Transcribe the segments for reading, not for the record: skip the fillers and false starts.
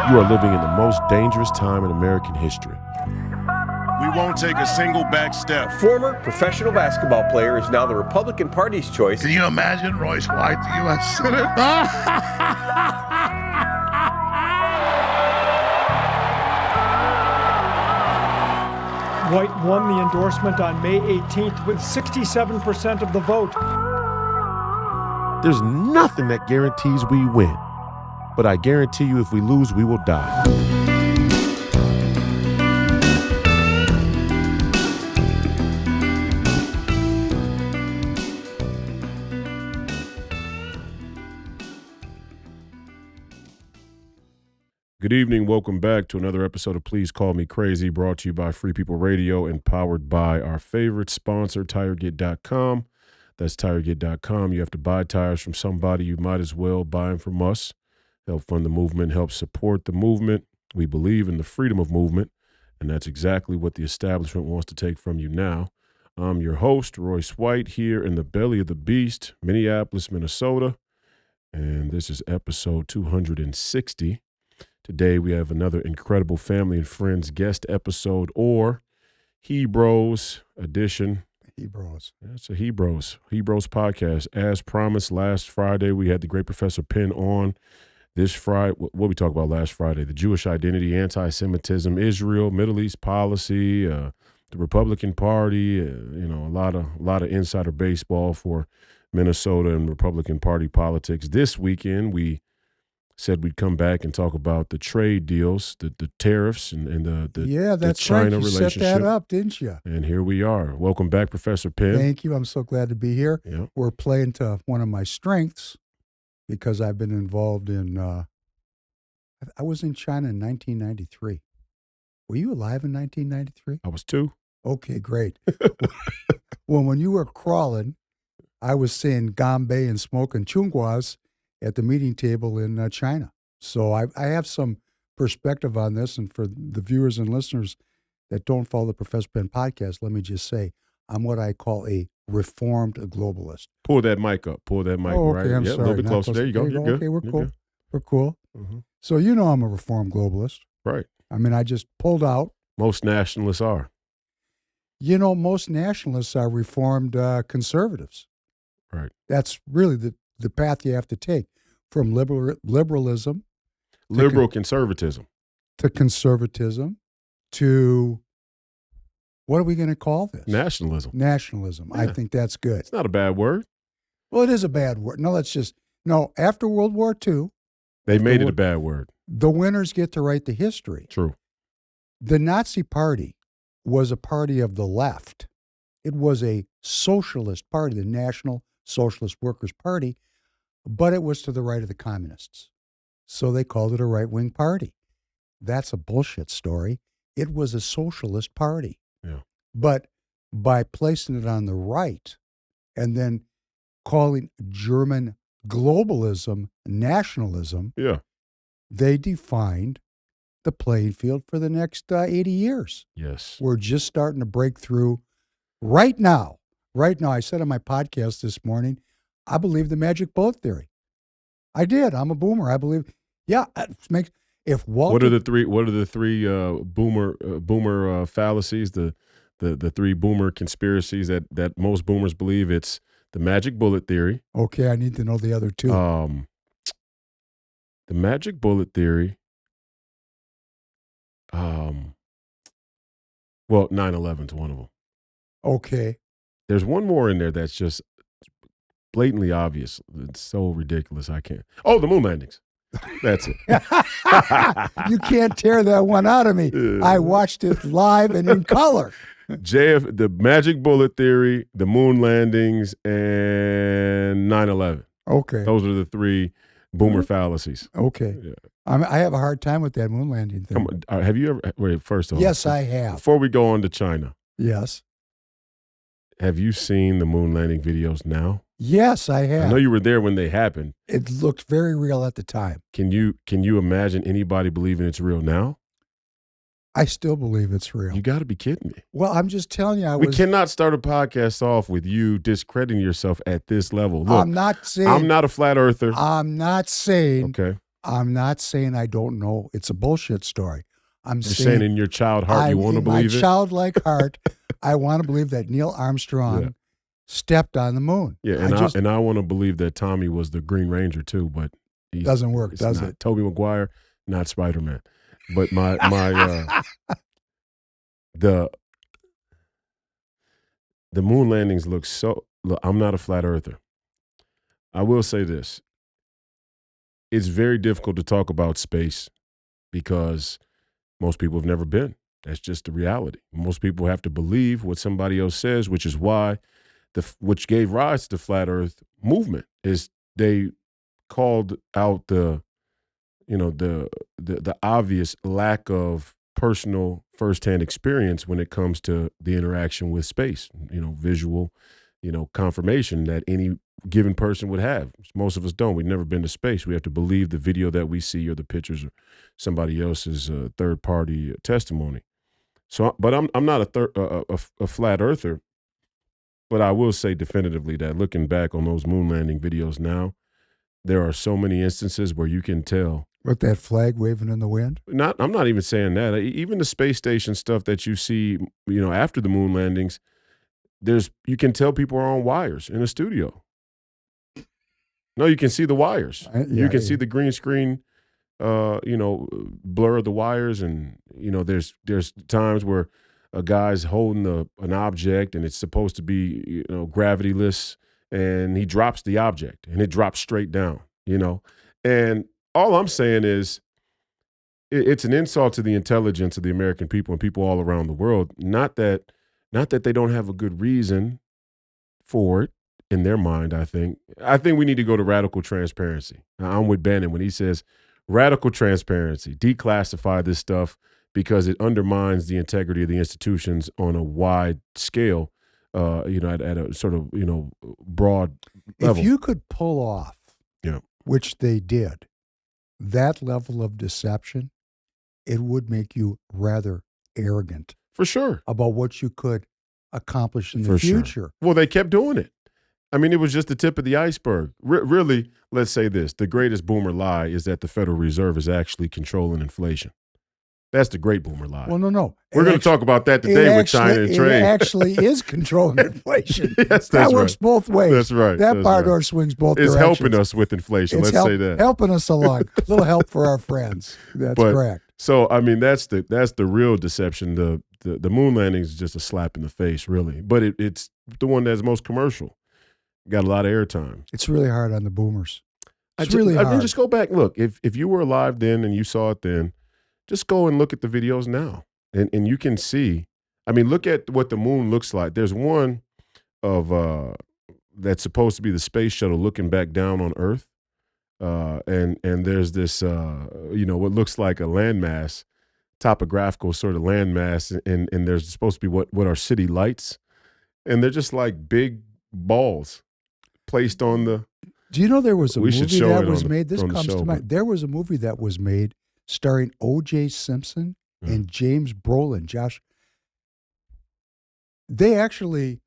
You are living in the most dangerous time in American history. We won't take a single back step. Former professional basketball player is now the Republican Party's choice. Can you imagine Royce White, the U.S. Senate? White won the endorsement on May 18th with 67% of the vote. There's nothing that guarantees we win, but I guarantee you if we lose, we will die. Good evening. Welcome back to another episode of Please Call Me Crazy, brought to you by Free People Radio and powered by our favorite sponsor, TireGet.com. That's TireGet.com. You have to buy tires from somebody. You might as well buy them from us. Help fund the movement, help support the movement. We believe in the freedom of movement, and that's exactly what the establishment wants to take from you now. I'm your host, Royce White, here in the belly of the beast, Minneapolis, Minnesota, and this is episode 260. Today we have another incredible family and friends guest episode, or HEBROES edition. HEBROES. It's a HEBROES podcast. As promised, last Friday we had the great Professor Penn on. This Friday, what we talked about last Friday, the Jewish identity, anti-Semitism, Israel, Middle East policy, the Republican Party, a lot of insider baseball for Minnesota and Republican Party politics. This weekend we said we'd come back and talk about the trade deals, the tariffs, and the China relationship. You set that up, didn't you? And here we are. Welcome back, Professor Penn. Thank you. I'm so glad to be here. Yeah. We're playing to one of my strengths because I've been involved in, I was in China in 1993. Were you alive in 1993? I was too. Okay, great. Well, when you were crawling, I was saying Gambay and smoking chungguas at the meeting table in China. So I have some perspective on this. And for the viewers and listeners that don't follow the Professor Penn podcast, let me just say I'm what I call a reformed globalist. Pull that mic up. Right. I'm sorry. A little bit closer. There you go. You're good. Okay, we're You're cool. good. We're cool. Mm-hmm. So you know I'm a reformed globalist. Right. I mean, I just pulled out. Most nationalists are. Most nationalists are reformed conservatives. Right. That's really the path you have to take from liberalism, liberal conservatism, to conservatism, to what are we going to call this? Nationalism. Yeah. I think that's good. It's not a bad word. Well, it is a bad word. No, after World War II. They made it a bad word. The winners get to write the history. True. The Nazi Party was a party of the left. It was a socialist party, the National Socialist Workers' Party, but it was to the right of the communists. So they called it a right-wing party. That's a bullshit story. It was a socialist party. Yeah. But by placing it on the right and then calling German globalism nationalism, they defined the playing field for the next 80 years. Yes. We're just starting to break through right now. Right now, I said on my podcast this morning, I believe the magic bullet theory. I did. I'm a boomer. I believe. Yeah, it makes. If Walter, what are the three boomer fallacies? The three boomer conspiracies that most boomers believe. It's the magic bullet theory. Okay, I need to know the other two. The magic bullet theory. 9/11's one of them. Okay. There's one more in there that's just blatantly obvious. It's so ridiculous. I can't. Oh, the moon landings. That's it. You can't tear that one out of me. I watched it live and in color. The magic bullet theory, the moon landings, and 9/11. Okay. Those are the three boomer fallacies. Okay. Yeah. I have a hard time with that moon landing thing. Come on. Have you ever, wait, first of all. Yes, I have. Before we go on to China. Yes. Have you seen the moon landing videos now? Yes, I have. I know you were there when they happened. It looked very real at the time. Can you imagine anybody believing it's real now? I still believe it's real. You got to be kidding me. Well, I'm just telling you, we cannot start a podcast off with you discrediting yourself at this level. Look, I'm not saying. I'm not a flat earther. I'm not saying. Okay. I'm not saying I don't know. It's a bullshit story. I'm You're saying in your child heart you want to believe in my childlike heart, I want to believe that Neil Armstrong stepped on the moon. Yeah, and I want to believe that Tommy was the Green Ranger too, but he doesn't work, does it? Tobey Maguire, not Spider-Man. But my the moon landings look so. Look, I'm not a flat earther. I will say this: it's very difficult to talk about space because most people have never been. That's just the reality. Most people have to believe what somebody else says, which is why which gave rise to the flat Earth movement. Is they called out the obvious lack of personal firsthand experience when it comes to the interaction with space. Visual, confirmation that any given person would have. Most of us don't. We've never been to space. We have to believe the video that we see or the pictures or somebody else's third party testimony. So, but I'm not a flat earther. But I will say definitively that looking back on those moon landing videos now, there are so many instances where you can tell. With that flag waving in the wind? I'm not even saying that. Even the space station stuff that you see, after the moon landings, you can tell people are on wires in a studio. No, you can see the wires. You can see the green screen, blur of the wires, and there's times where a guy's holding an object and it's supposed to be, gravityless, and he drops the object and it drops straight down, And all I'm saying is it's an insult to the intelligence of the American people and people all around the world. Not that they don't have a good reason for it in their mind, I think. I think we need to go to radical transparency. I'm with Bannon when he says radical transparency, declassify this stuff, because it undermines the integrity of the institutions on a wide scale, at a sort of, broad level. If you could pull off, which they did, that level of deception, it would make you rather arrogant. For sure. About what you could accomplish in the future. Sure. Well, they kept doing it. I mean, it was just the tip of the iceberg. Really, let's say this. The greatest boomer lie is that the Federal Reserve is actually controlling inflation. That's the great boomer lie. Well, no. We're going to talk about that today with China and trade. It actually is controlling inflation. Yes, that works both ways. That's right. That bar door swings both directions. It's helping us with inflation. Let's say that. Helping us along. A little help for our friends. That's correct. So, I mean, that's the real deception. The moon landing is just a slap in the face, really. But it's the one that's most commercial. Got a lot of airtime. It's really hard on the boomers. It's really hard. I mean, just go back. Look, if you were alive then and you saw it then, just go and look at the videos now. And you can see, I mean, look at what the moon looks like. There's one of that's supposed to be the space shuttle looking back down on Earth. And there's this, what looks like a landmass, topographical sort of landmass. And there's supposed to be what are city lights. And they're just like big balls placed on the. Do you know there was a movie that was made? This comes to mind. But There was a movie that was made starring O.J. Simpson and James Brolin. Josh, they actually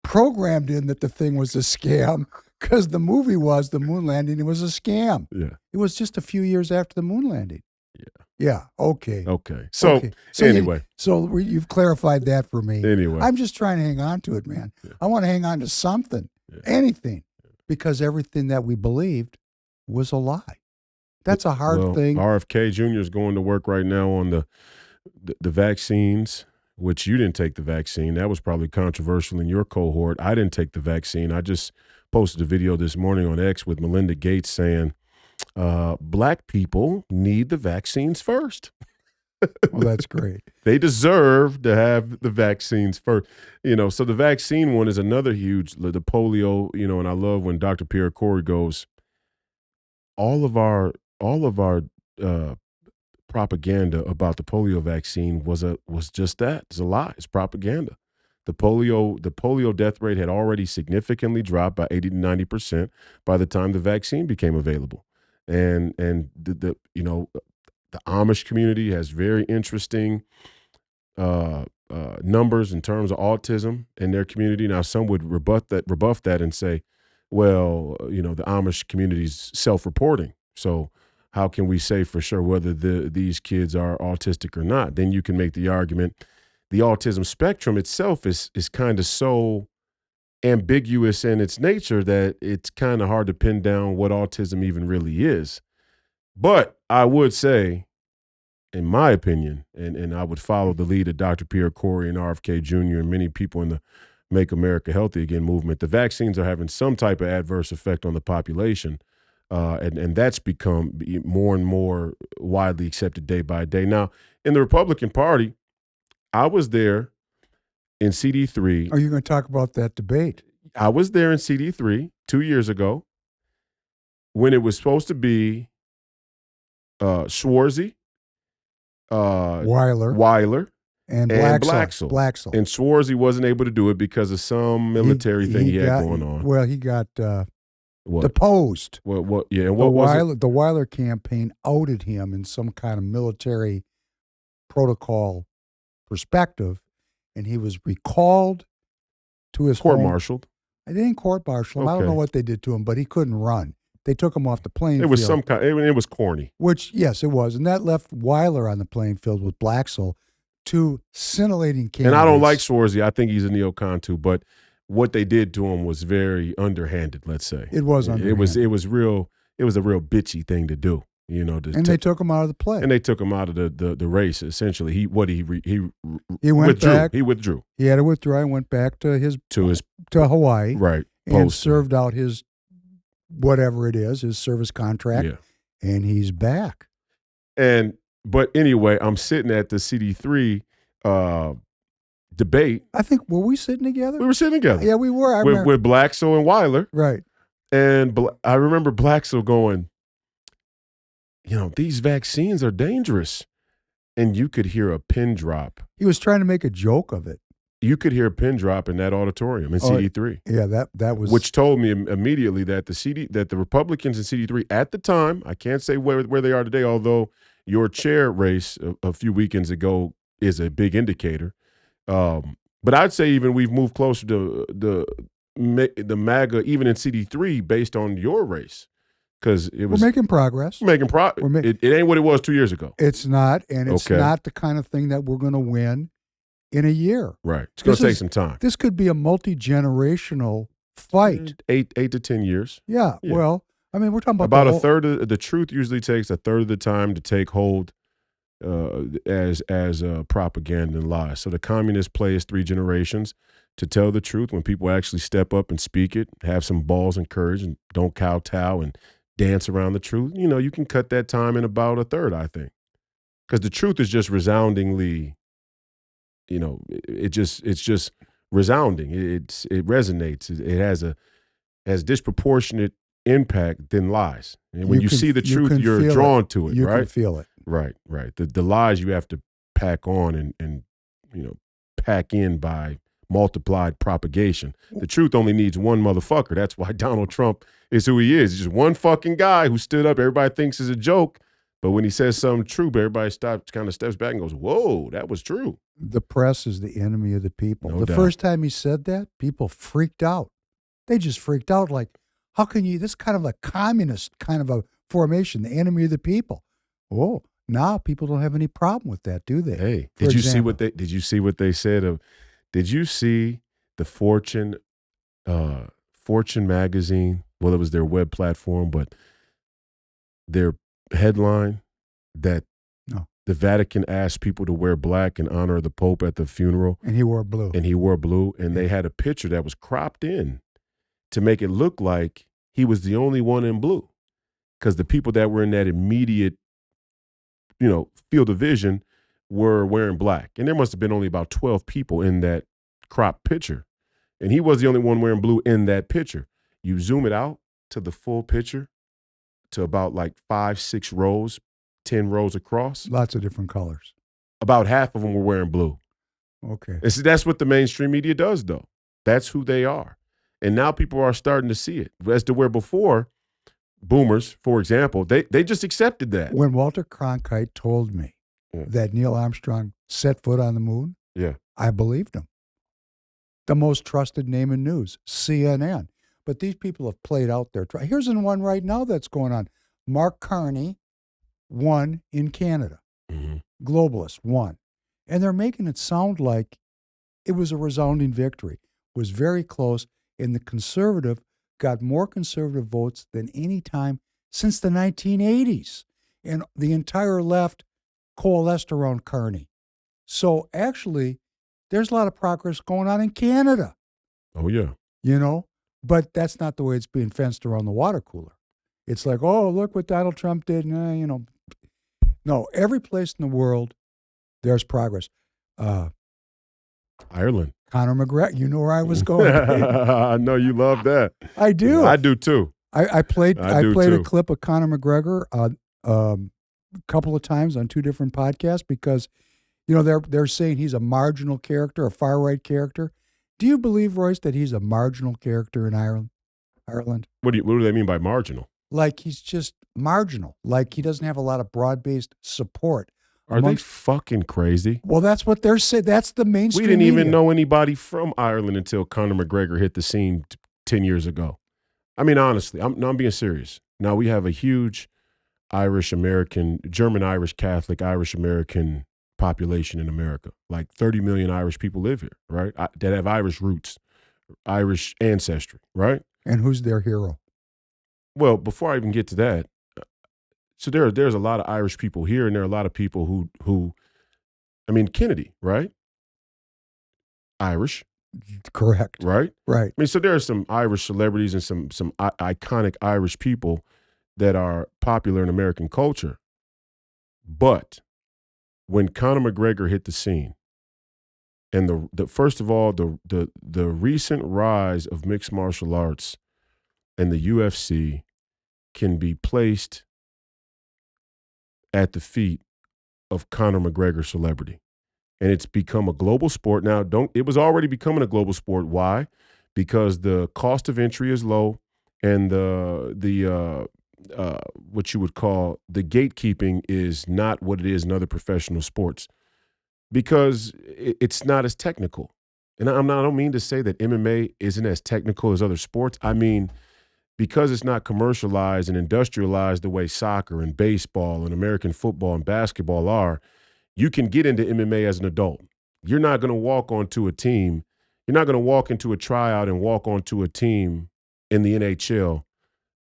programmed in that the thing was a scam because the movie was the moon landing. It was a scam. Yeah. It was just a few years after the moon landing. Yeah. Yeah. Okay. So anyway. You've clarified that for me. Anyway. I'm just trying to hang on to it, man. Yeah. I want to hang on to something, anything, because everything that we believed was a lie. That's a hard thing. RFK Jr. is going to work right now on the vaccines, which you didn't take the vaccine. That was probably controversial in your cohort. I didn't take the vaccine. I just posted a video this morning on X with Melinda Gates saying, black people need the vaccines first. Well, that's great. They deserve to have the vaccines first. So the vaccine one is another huge, the polio, and I love when Dr. Pierre Corey goes, all of our propaganda about the polio vaccine was just that. It's a lie. It's propaganda. The polio death rate had already significantly dropped by 80 to 90% by the time the vaccine became available. And the Amish community has very interesting numbers in terms of autism in their community. Now, some would rebuff that and say, well, the Amish community is self-reporting. So how can we say for sure whether these kids are autistic or not? Then you can make the argument the autism spectrum itself is kind of so ambiguous in its nature that it's kind of hard to pin down what autism even really is. But I would say, in my opinion, and I would follow the lead of Dr. Pierre Corey and RFK Jr. and many people in the Make America Healthy Again movement, the vaccines are having some type of adverse effect on the population. And that's become more and more widely accepted day by day. Now, in the Republican Party, I was there in CD3. Are you going to talk about that debate? I was there in CD3 2 years ago when it was supposed to be Schwarzy, Weiler, and Blaxel. And Schwarzy wasn't able to do it because of some military thing he had going on. Well, he got deposed. What? Yeah, and what was it? The Weiler campaign outed him in some kind of military protocol perspective, and he was recalled to his court-martialed. They didn't court-martial him. I don't know what they did to him, but he couldn't run. They took him off the playing field. It was some kind. It was corny. Which, yes, it was, and that left Weiler on the playing field with Blaxel, two scintillating candidates. And I don't like Schwarzy. I think he's a neocon too, but what they did to him was very underhanded, let's say. It was underhanded. It was a real bitchy thing to do, you know. They took him out of the play. And they took him out of the race, essentially. He went withdrew. back. He withdrew. He had to withdraw and went back to Hawaii. Right. And served out his whatever it is, his service contract. Yeah. And he's back. But anyway, I'm sitting at the CD3 debate. I think, were we sitting together? We were sitting together. Yeah, we were. With Blaxel and Weiler. Right. And I remember Blaxel going, these vaccines are dangerous. And you could hear a pin drop. He was trying to make a joke of it. You could hear a pin drop in that auditorium in CD3. Yeah, that was. Which told me immediately that the Republicans in CD3 at the time, I can't say where they are today, although your chair race a few weekends ago is a big indicator. But I'd say even we've moved closer to the MAGA, even in CD3, based on your race. Because we're making progress. It ain't what it was 2 years ago. It's not, and it's not the kind of thing that we're going to win in a year. Right. It's going to take some time. This could be a multi-generational fight. 8 to 10 years. Yeah. Well, I mean, we're talking about a third of the truth usually takes a third of the time to take hold as propaganda and lies. So the communist play is 3 generations to tell the truth. When people actually step up and speak it, have some balls and courage, and don't kowtow and dance around the truth, you can cut that time in about a third, I think. Because the truth is just resoundingly, it's just resounding. It resonates. It has disproportionate impact than lies. And when you see the truth, you're drawn to it, you right? You can feel it. Right. The lies you have to pack on and pack in by multiplied propagation. The truth only needs one motherfucker. That's why Donald Trump is who he is. He's just one fucking guy who stood up. Everybody thinks is a joke. But when he says something true, everybody kind of steps back and goes, whoa, that was true. The press is the enemy of the people. No doubt. First time he said that, people freaked out. They just freaked out like, how can you, this is kind of a communist kind of a formation, the enemy of the people. Oh, now people don't have any problem with that, do they? Hey, did you see what they said did you see the Fortune magazine? Well, it was their web platform, but their headline that the Vatican asked people to wear black in honor of the Pope at the funeral. And he wore blue. And they had a picture that was cropped in to make it look like he was the only one in blue. Because the people that were in that immediate, field of vision were wearing black. And there must have been only about 12 people in that cropped picture. And he was the only one wearing blue in that picture. You zoom it out to the full picture, to about like 5-6 rows, 10 rows across. Lots of different colors. About half of them were wearing blue. Okay. And see, that's what the mainstream media does, though. That's who they are. And now people are starting to see it. As to where before, boomers, for example, they just accepted that. When Walter Cronkite told me that Neil Armstrong set foot on the moon, I believed him. The most trusted name in news, CNN. But these people have played out their. Here's one right now that's going on. Mark Carney won in Canada. Mm-hmm. Globalist won. And they're making it sound like it was a resounding victory. It was very close, and the conservative got more conservative votes than any time since the 1980s. And the entire left coalesced around Carney. So actually, there's a lot of progress going on in Canada, Oh, yeah. you know, but that's not the way it's being fenced around the water cooler. It's like, oh, look what Donald Trump did. You know, no, every place in the world, there's progress. Ireland. Conor McGregor, you know where I was going. I know you love that. I do. I do too. I played do a too. clip of Conor McGregor a couple of times on two different podcasts because, you know, they're saying he's a marginal character, a far right character. Do you believe, Royce, that he's a marginal character in Ireland? What do they mean by marginal? Like he's just marginal. Like he doesn't have a lot of broad-based support. Are they fucking crazy? Well, that's what they're saying. That's the mainstream We didn't even media. know anybody from Ireland until Conor McGregor hit the scene 10 years ago. I mean, honestly, I'm being serious. Now, we have a huge Irish-American, German-Irish Catholic, Irish-American population in America. Like 30 million Irish people live here, right? That have Irish roots, Irish ancestry, right? And who's their hero? Well, before I even get to that, so there's a lot of Irish people here, and there are a lot of people who I mean, Kennedy, right? Irish, Correct. right? Right. I mean, so there are some Irish celebrities and some iconic Irish people that are popular in American culture. But when Conor McGregor hit the scene, and the first of all, the recent rise of mixed martial arts and the UFC can be placed at the feet of Conor McGregor's celebrity. And it's become a global sport. Now, it was already becoming a global sport. Why? Because the cost of entry is low, and the what you would call the gatekeeping is not what it is in other professional sports, because it's not as technical. And I don't mean to say that MMA isn't as technical as other sports. I mean, because it's not commercialized and industrialized the way soccer and baseball and American football and basketball are, you can get into MMA as an adult. You're not going to walk onto a team. You're not going to walk into a tryout and walk onto a team in the NHL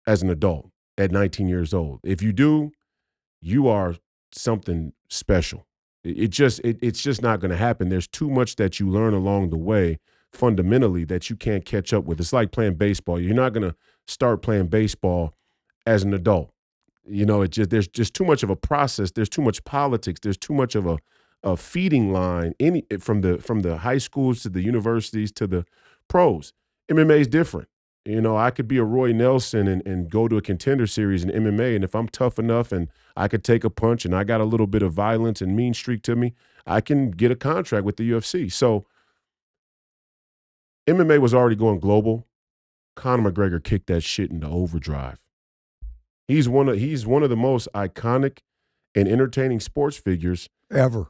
as an adult at 19 years old. If you do, you are something special. It's just not going to happen. There's too much that you learn along the way fundamentally that you can't catch up with. It's like playing baseball. You're not going to start playing baseball as an adult. You know, there's just too much of a process. There's too much politics. There's too much of a feeding line from the high schools to the universities to the pros. MMA is different. You know, I could be a Roy Nelson and go to a contender series in MMA, and if I'm tough enough and I could take a punch and I got a little bit of violence and mean streak to me, I can get a contract with the UFC. So MMA was already going global. Conor McGregor kicked that shit into overdrive. He's one of the most iconic and entertaining sports figures Ever.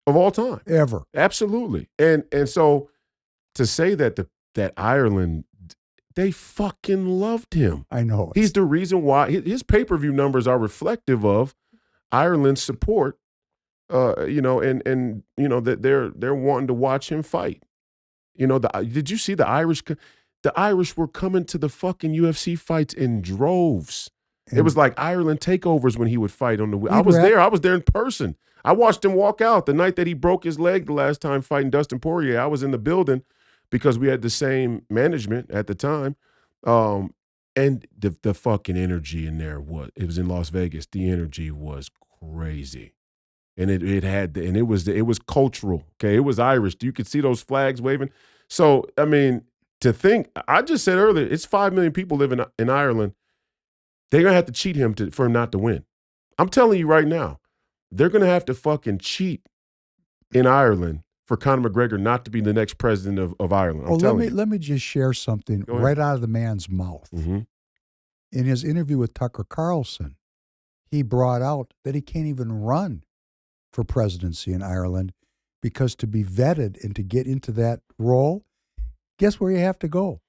of all time. Ever. Absolutely. And so to say that Ireland, they fucking loved him. I know. He's the reason why his pay-per-view numbers are reflective of Ireland's support. You know, and you know that they're wanting to watch him fight. You know, did you see the Irish? The Irish were coming to the fucking UFC fights in droves. It was like Ireland takeovers when he would fight on the. I was there in person. I watched him walk out the night that he broke his leg the last time fighting Dustin Poirier. I was in the building because we had the same management at the time. And the fucking energy in there it was in Las Vegas. The energy was crazy. And it was cultural. Okay. It was Irish. You could see those flags waving. So, I mean, to think, I just said earlier, it's 5 million people living in Ireland. They're going to have to cheat him for him not to win. I'm telling you right now, they're going to have to fucking cheat in Ireland for Conor McGregor not to be the next president of Ireland. I'm telling you. Let me just share something right out of the man's mouth. Mm-hmm. In his interview with Tucker Carlson, he brought out that he can't even run for presidency in Ireland because to be vetted and to get into that role, guess where you have to go?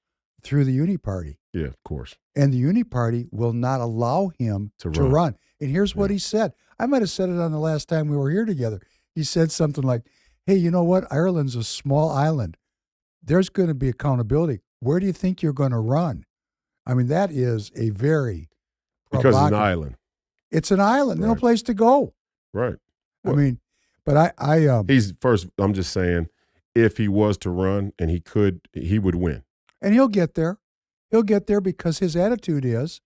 through the uni party. Yeah, of course. And the uni party will not allow him to run. And here's what he said. I might have said it on the last time we were here together. He said something like, hey, you know what? Ireland's a small island. There's going to be accountability. Where do you think you're going to run? I mean, that is a very Because it's an island. It's an island. There's no place to go. Right. Well, I mean, but he's first. I'm just saying, if he was to run and he could, he would win. And he'll get there. He'll get there because his attitude is,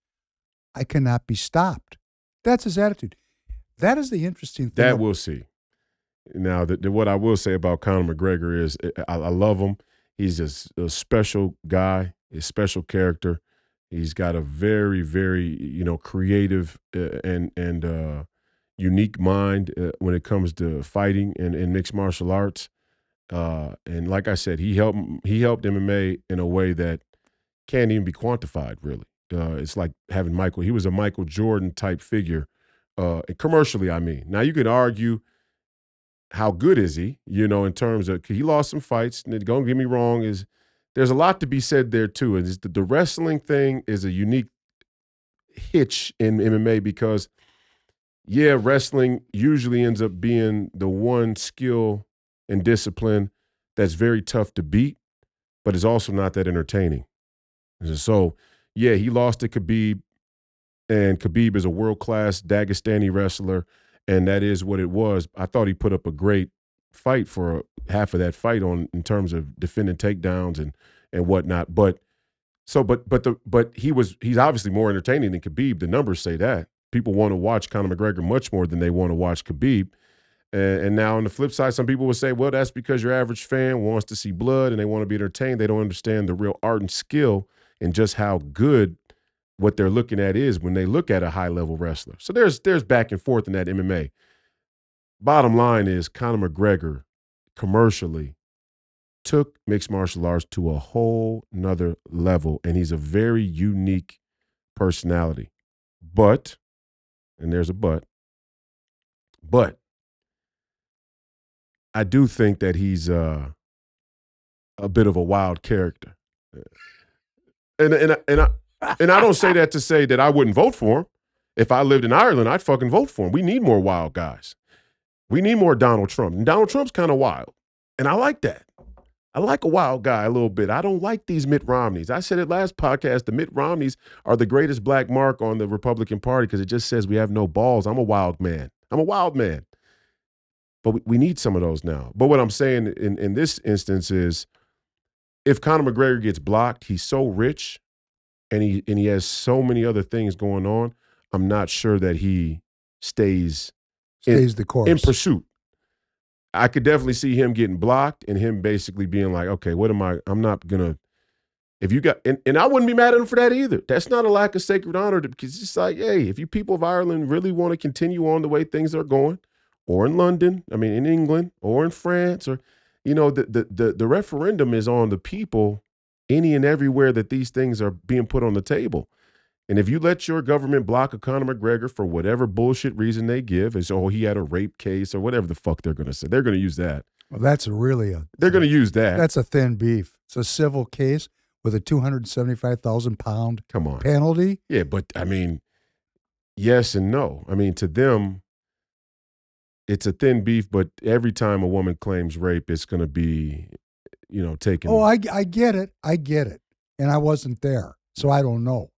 I cannot be stopped. That's his attitude. That is the interesting thing. That we'll see. Now, what I will say about Conor McGregor is I love him. He's a special guy, a special character. He's got a very, very, creative and unique mind when it comes to fighting and mixed martial arts. And like I said, he helped MMA in a way that can't even be quantified, really. It's like having he was a Michael Jordan type figure, commercially, I mean. Now, you could argue, how good is he, in terms of, he lost some fights, and don't get me wrong, there's a lot to be said there too. And the wrestling thing is a unique hitch in MMA because, wrestling usually ends up being the one skill and discipline that's very tough to beat, but it's also not that entertaining. And so, he lost to Khabib, and Khabib is a world-class Dagestani wrestler, and that is what it was. I thought he put up a great fight for half of that fight in terms of defending takedowns and whatnot. But he's obviously more entertaining than Khabib. The numbers say that. People want to watch Conor McGregor much more than they want to watch Khabib. And now on the flip side, some people will say, well, that's because your average fan wants to see blood and they want to be entertained. They don't understand the real art and skill and just how good what they're looking at is when they look at a high-level wrestler. So there's back and forth in that MMA. Bottom line is Conor McGregor commercially took mixed martial arts to a whole nother level, and he's a very unique personality. But, and there's a but I do think that he's a bit of a wild character. And I don't say that to say that I wouldn't vote for him. If I lived in Ireland, I'd fucking vote for him. We need more wild guys. We need more Donald Trump. And Donald Trump's kind of wild. And I like that. I like a wild guy a little bit. I don't like these Mitt Romneys. I said it last podcast, the Mitt Romneys are the greatest black mark on the Republican Party because it just says we have no balls. I'm a wild man. But we need some of those now. But what I'm saying in this instance is if Conor McGregor gets blocked, he's so rich, and he has so many other things going on, I'm not sure that he stays the course. In pursuit. I could definitely see him getting blocked and him basically being like, okay, I'm not going to, if you got, and I wouldn't be mad at him for that either. That's not a lack of sacred honor because it's like, hey, if you people of Ireland really want to continue on the way things are going, or in London, in England, or in France, or, the referendum is on the people any and everywhere that these things are being put on the table. And if you let your government block a Conor McGregor for whatever bullshit reason they give, as he had a rape case or whatever the fuck they're going to say, they're going to use that. Well, that's really they're going to use that. That's a thin beef. It's a civil case with a £275,000 penalty. Yeah, but yes and no. To them, it's a thin beef, but every time a woman claims rape, it's going to be, taken. Oh, I get it. And I wasn't there, so I don't know.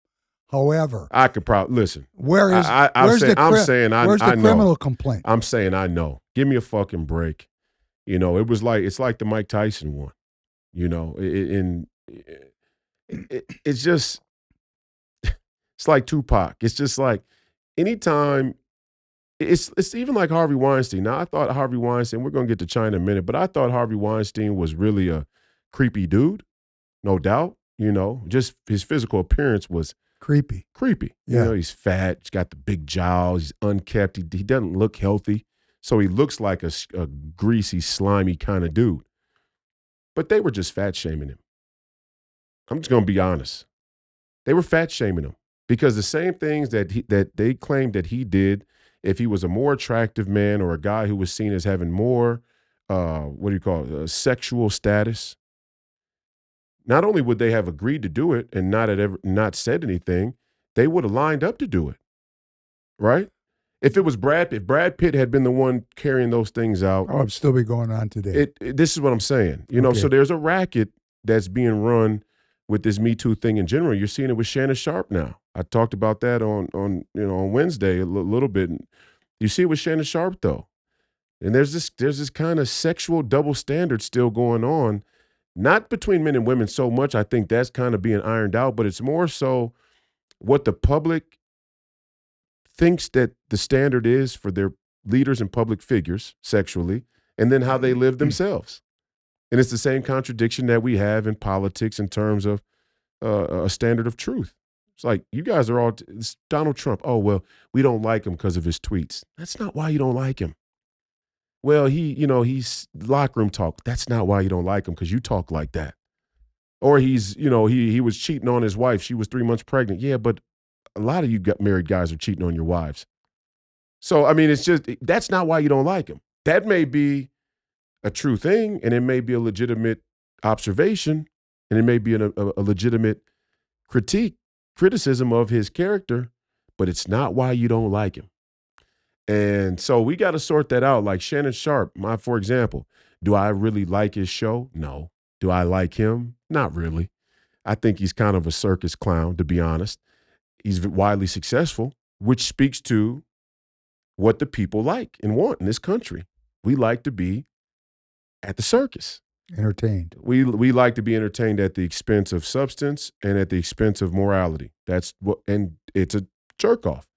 However, I could probably listen. Where's the criminal complaint? I'm saying I know. Give me a fucking break. It's like the Mike Tyson one. It's just it's like Tupac. It's just like anytime. It's even like Harvey Weinstein. Now I thought Harvey Weinstein. We're gonna get to China in a minute, but I thought Harvey Weinstein was really a creepy dude, no doubt. Just his physical appearance was creepy. Yeah. He's fat. He's got the big jowls. He's unkempt. He doesn't look healthy. So he looks like a greasy, slimy kind of dude. But they were just fat shaming him. I'm just going to be honest. They were fat shaming him because the same things that they claimed that he did, if he was a more attractive man or a guy who was seen as having more, sexual status, not only would they have agreed to do it and not said anything, they would have lined up to do it, right? If it was if Brad Pitt had been the one carrying those things out, it'd still be going on today. This is what I'm saying. You know, Okay. so there's a racket that's being run with this Me Too thing in general. You're seeing it with Shannon Sharp now. I talked about that on Wednesday a little bit. You see it with Shannon Sharp though, and there's this kind of sexual double standard still going on, not between men and women so much. I think that's kind of being ironed out, but it's more so what the public thinks that the standard is for their leaders and public figures sexually, and then how they live themselves. And it's the same contradiction that we have in politics in terms of a standard of truth. It's like, you guys are all, it's Donald Trump. Oh, well, we don't like him because of his tweets. That's not why you don't like him. Well, he's locker room talk. That's not why you don't like him, because you talk like that. Or he's, he was cheating on his wife. She was 3 months pregnant. Yeah, but a lot of you married guys are cheating on your wives. So, I mean, it's just, that's not why you don't like him. That may be a true thing, and it may be a legitimate observation, and it may be a legitimate criticism of his character, but it's not why you don't like him. And so we got to sort that out. Like Shannon Sharp, for example, do I really like his show? No. Do I like him? Not really. I think he's kind of a circus clown, to be honest. He's widely successful, which speaks to what the people like and want in this country. We like to be at the circus. Entertained. We like to be entertained at the expense of substance and at the expense of morality. And it's a jerk off.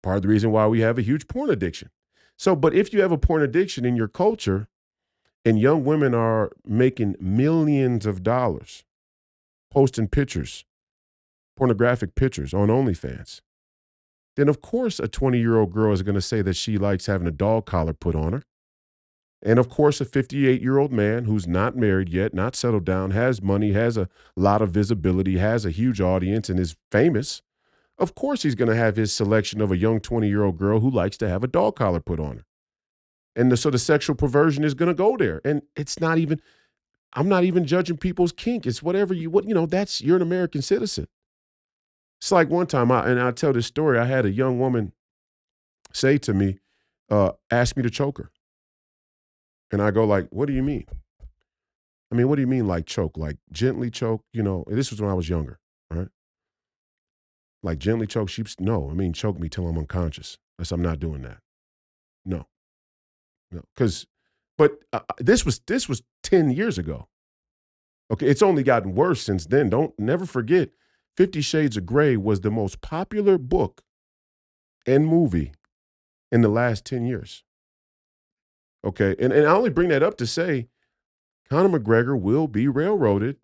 Part of the reason why we have a huge porn addiction. So, but if you have a porn addiction in your culture and young women are making millions of dollars posting pictures, pornographic pictures on OnlyFans, then of course a 20-year-old girl is going to say that she likes having a dog collar put on her. And of course, a 58-year-old man who's not married yet, not settled down, has money, has a lot of visibility, has a huge audience, and is famous. Of course, he's going to have his selection of a young 20-year-old girl who likes to have a dog collar put on her. And so the sexual perversion is going to go there. And it's not even, I'm not even judging people's kink. It's whatever you're an American citizen. It's like one time, I tell this story, I had a young woman say to me, ask me to choke her. And I go like, what do you mean? I mean, what do you mean like choke? Like gently choke, this was when I was younger, right? Like gently choke, no, I mean choke me till I'm unconscious. I'm not doing that. No. But this was 10 years ago. Okay, it's only gotten worse since then. Never forget, 50 Shades of Grey was the most popular book and movie in the last 10 years. Okay, and I only bring that up to say Conor McGregor will be railroaded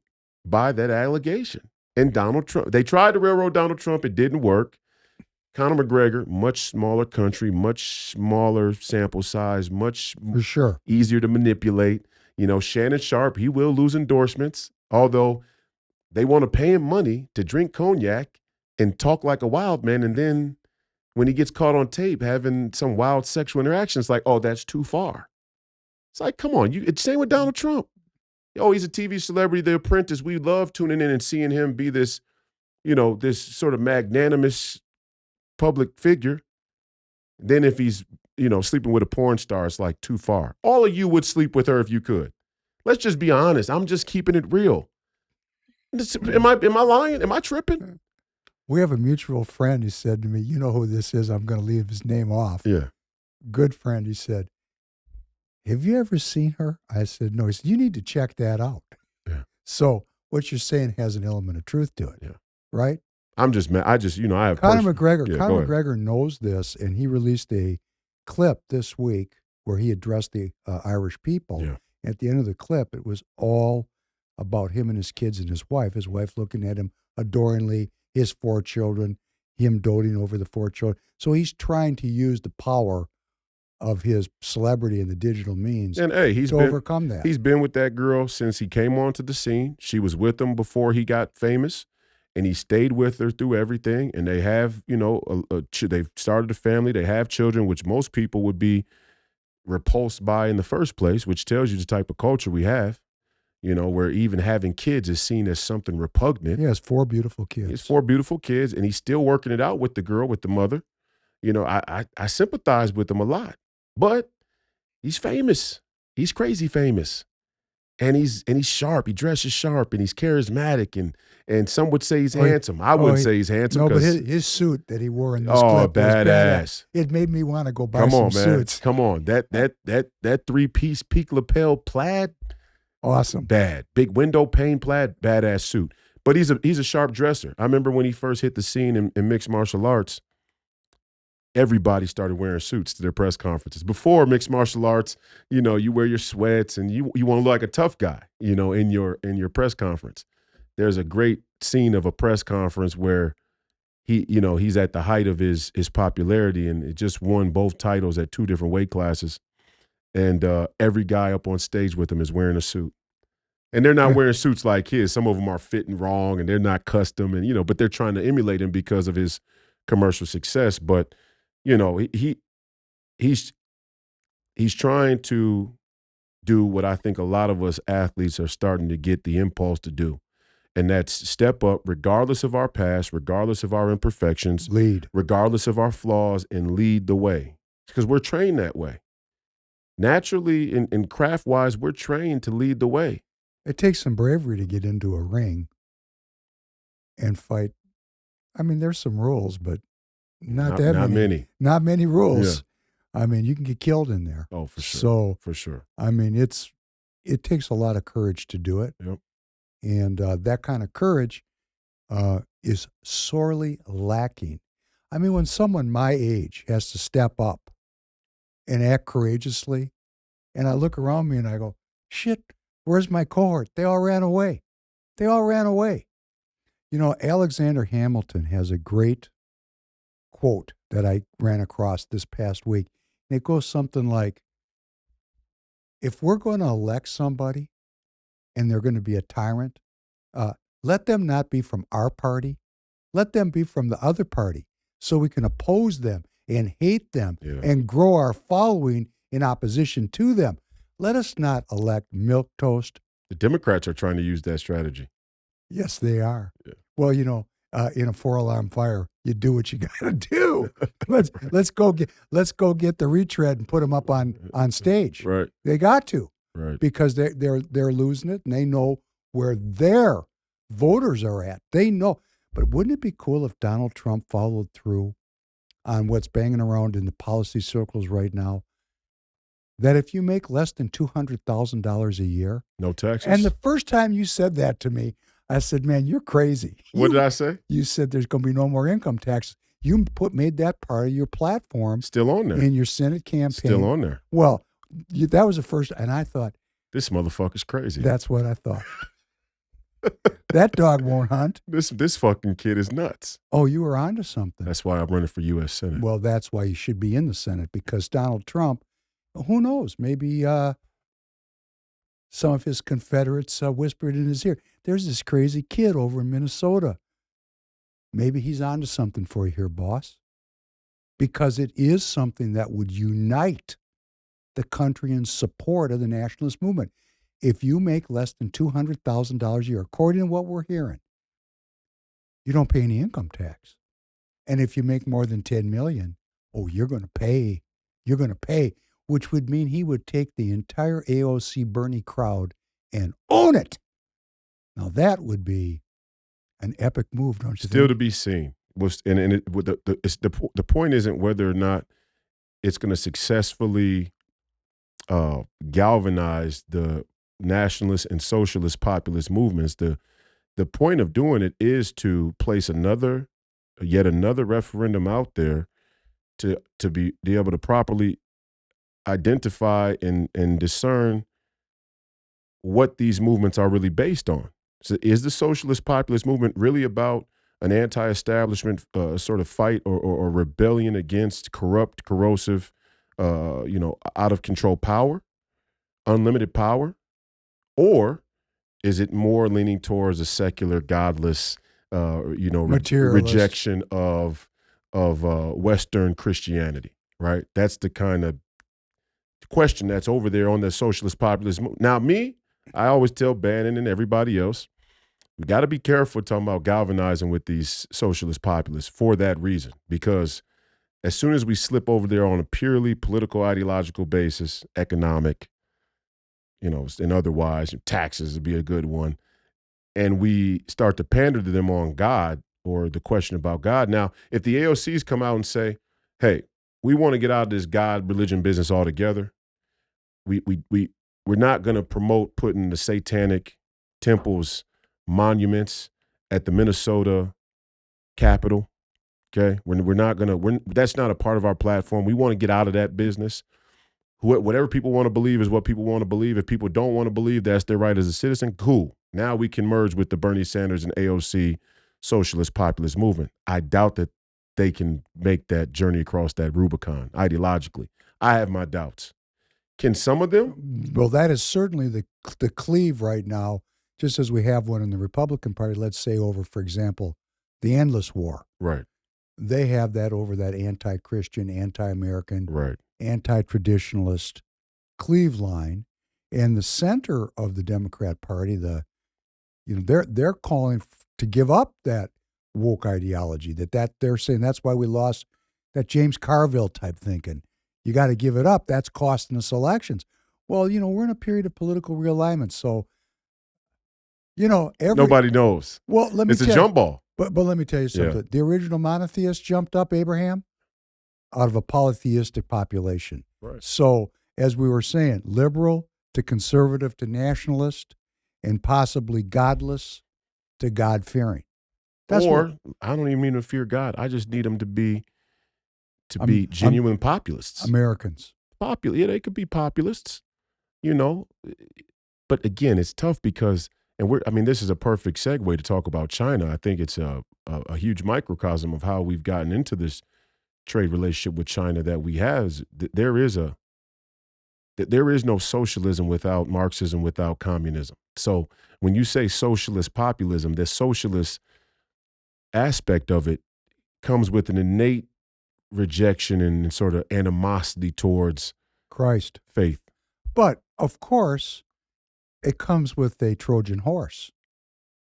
by that allegation. And Donald Trump, they tried to railroad Donald Trump. It didn't work. Conor McGregor, much smaller country, much smaller sample size, much For sure. easier to manipulate. Shannon Sharp, he will lose endorsements, although they want to pay him money to drink cognac and talk like a wild man. And then when he gets caught on tape having some wild sexual interactions, like, oh, that's too far. It's like, come on. It's same with Donald Trump. Oh, he's a TV celebrity, The Apprentice. We love tuning in and seeing him be this, this sort of magnanimous public figure. Then if he's, sleeping with a porn star, it's like too far. All of you would sleep with her if you could. Let's just be honest. I'm just keeping it real. Am I lying? Am I tripping? We have a mutual friend who said to me, you know who this is? I'm going to leave his name off. Yeah. Good friend. He said, have you ever seen her? I said, no. He said, you need to check that out. Yeah. So what you're saying has an element of truth to it. Yeah. Right? I'm just mad. I have Conor McGregor. Yeah, Conor McGregor knows this, and he released a clip this week where he addressed the Irish people. Yeah. At the end of the clip, it was all about him and his kids and his wife looking at him adoringly, his 4 children, him doting over the 4 children. So he's trying to use the power of his celebrity and the digital means and hey, to overcome that. He's been with that girl since he came onto the scene. She was with him before he got famous, and he stayed with her through everything. And they have, they've started a family. They have children, which most people would be repulsed by in the first place, which tells you the type of culture we have. where even having kids is seen as something repugnant. He has 4 beautiful kids. He has 4 beautiful kids, and he's still working it out with the girl, with the mother. I sympathize with him a lot, but he's famous. He's crazy famous. And he's sharp. He dresses sharp, and he's charismatic, and some would say he's handsome. I wouldn't say he's handsome. No, but his suit that he wore in this clip was badass. It made me want to go buy Come on, some man. suits. Come on. That 3-piece peak lapel plaid, Awesome. bad. Big window pane plaid, badass suit. But he's a sharp dresser. I remember when he first hit the scene in mixed martial arts, everybody started wearing suits to their press conferences. Before mixed martial arts, you wear your sweats and you want to look like a tough guy, in your press conference. There's a great scene of a press conference where he's at the height of his popularity, and it just won both titles at 2 different weight classes. And every guy up on stage with him is wearing a suit. And they're not wearing suits like his. Some of them are fitting wrong and they're not custom, and but they're trying to emulate him because of his commercial success. But he's trying to do what I think a lot of us athletes are starting to get the impulse to do. And that's step up regardless of our past, regardless of our imperfections, Lead. regardless of our flaws, and lead the way. Because we're trained that way. Naturally, in craft-wise, we're trained to lead the way. It takes some bravery to get into a ring and fight. I mean, there's some rules, but not many. Not many rules. Yeah. I mean, you can get killed in there. Oh, for sure. So, for sure. I mean, it takes a lot of courage to do it. Yep. And that kind of courage is sorely lacking. I mean, when someone my age has to step up and act courageously, and I look around me and I go, shit, where's my cohort? They all ran away. They all ran away. Alexander Hamilton has a great quote that I ran across this past week. And it goes something like, if we're going to elect somebody and they're going to be a tyrant, let them not be from our party. Let them be from the other party so we can oppose them and hate them and grow our following in opposition to them. Let us not elect milquetoast. The Democrats are trying to use that strategy. Yes, they are. Yeah. Well, in a 4-alarm fire, you do what you got to do. let's go get the retread and put them up on stage. Right. They got to. Right. Because they're losing it, and they know where their voters are at. They know. But wouldn't it be cool if Donald Trump followed through on what's banging around in the policy circles right now? That if you make less than $200,000 a year, no taxes. And the first time you said that to me, I said, "Man, you're crazy." What did I say? You said there's going to be no more income taxes. You made that part of your platform. Still on there. In your Senate campaign. Still on there. Well, that was the first, and I thought, this motherfucker's crazy. That's what I thought. That dog won't hunt. This fucking kid is nuts. Oh, you were onto something. That's why I'm running for U.S. Senate. Well, that's why you should be in the Senate, because Donald Trump, who knows, maybe some of his Confederates whispered in his ear, there's this crazy kid over in Minnesota. Maybe he's onto something for you here, boss. Because it is something that would unite the country in support of the nationalist movement. If you make less than $200,000 a year, according to what we're hearing, you don't pay any income tax. And if you make more than $10 million, you're going to pay. You're going to pay, which would mean he would take the entire AOC Bernie crowd and own it. Now that would be an epic move, don't you think? Still to be seen. The point isn't whether or not it's going to successfully galvanize the nationalist and socialist populist movements. The point of doing it is to place yet another referendum out there to be able to properly identify and discern what these movements are really based on. So is the socialist populist movement really about an anti-establishment sort of fight or rebellion against corrupt, corrosive, out of control power, unlimited power? Or is it more leaning towards a secular, godless, rejection of Western Christianity, right? That's the kind of question that's over there on the socialist populist movement. Now, me, I always tell Bannon and everybody else, we got to be careful talking about galvanizing with these socialist populists for that reason, because as soon as we slip over there on a purely political, ideological basis, economic, and otherwise, taxes would be a good one, and we start to pander to them on God or the question about God. Now, if the AOCs come out and say, hey, we want to get out of this God religion business altogether, we're not going to promote putting the satanic temples monuments at the Minnesota Capitol. Okay, we're not gonna. That's not a part of our platform. We want to get out of that business. Whatever people want to believe is what people want to believe. If people don't want to believe, that's their right as a citizen. Cool. Now we can merge with the Bernie Sanders and AOC socialist populist movement. I doubt that they can make that journey across that Rubicon ideologically. I have my doubts. Can some of them? Well, that is certainly the cleave right now, just as we have one in the Republican Party, let's say over, for example, the endless war. Right. They have that over that anti-Christian, anti-American, Right. anti-traditionalist cleave line. And the center of the Democrat Party, they're calling to give up that woke ideology, that they're saying that's why we lost that James Carville type thinking. You got to give it up. That's costing us elections. Well, we're in a period of political realignment. So, Nobody knows. Well, It's a jump ball. But let me tell you something. Yeah. The original monotheist jumped up, Abraham, out of a polytheistic population. Right. So, as we were saying, liberal to conservative to nationalist and possibly godless to God-fearing. I don't even mean to fear God. I just need them to be genuine populists. Americans. Yeah, they could be populists, But again, it's tough because, this is a perfect segue to talk about China. I think it's a huge microcosm of how we've gotten into this trade relationship with China that we have. There is no socialism without Marxism, without communism. So when you say socialist populism, the socialist aspect of it comes with an innate rejection and sort of animosity towards Christ. Faith. But, of course, it comes with a Trojan horse,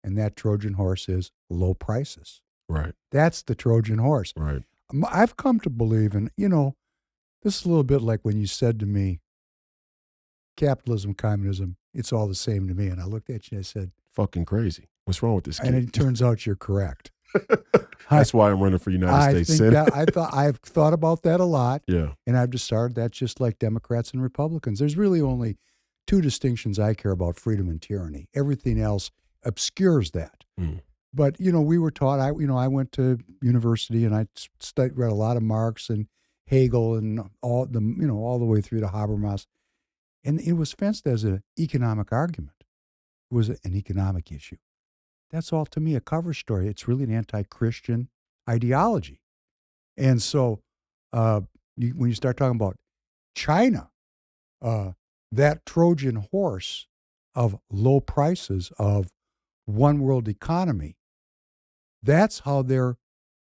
and that Trojan horse is low prices. Right. That's the Trojan horse. Right. I've come to believe, and, this is a little bit like when you said to me, capitalism, communism, it's all the same to me. And I looked at you and I said, fucking crazy. What's wrong with this kid? And it turns out you're correct. That's why I'm running for United States Senate. I've thought about that a lot. Yeah. And I've decided that's just like Democrats and Republicans. There's really only two distinctions I care about: freedom and tyranny. Everything else obscures that. Mm. But, we were taught, I went to university and I read a lot of Marx and Hegel and all the way through to Habermas. And it was fenced as an economic argument. It was an economic issue. That's all to me a cover story. It's really an anti-Christian ideology. And so when you start talking about China, that Trojan horse of low prices, of one world economy, that's how they're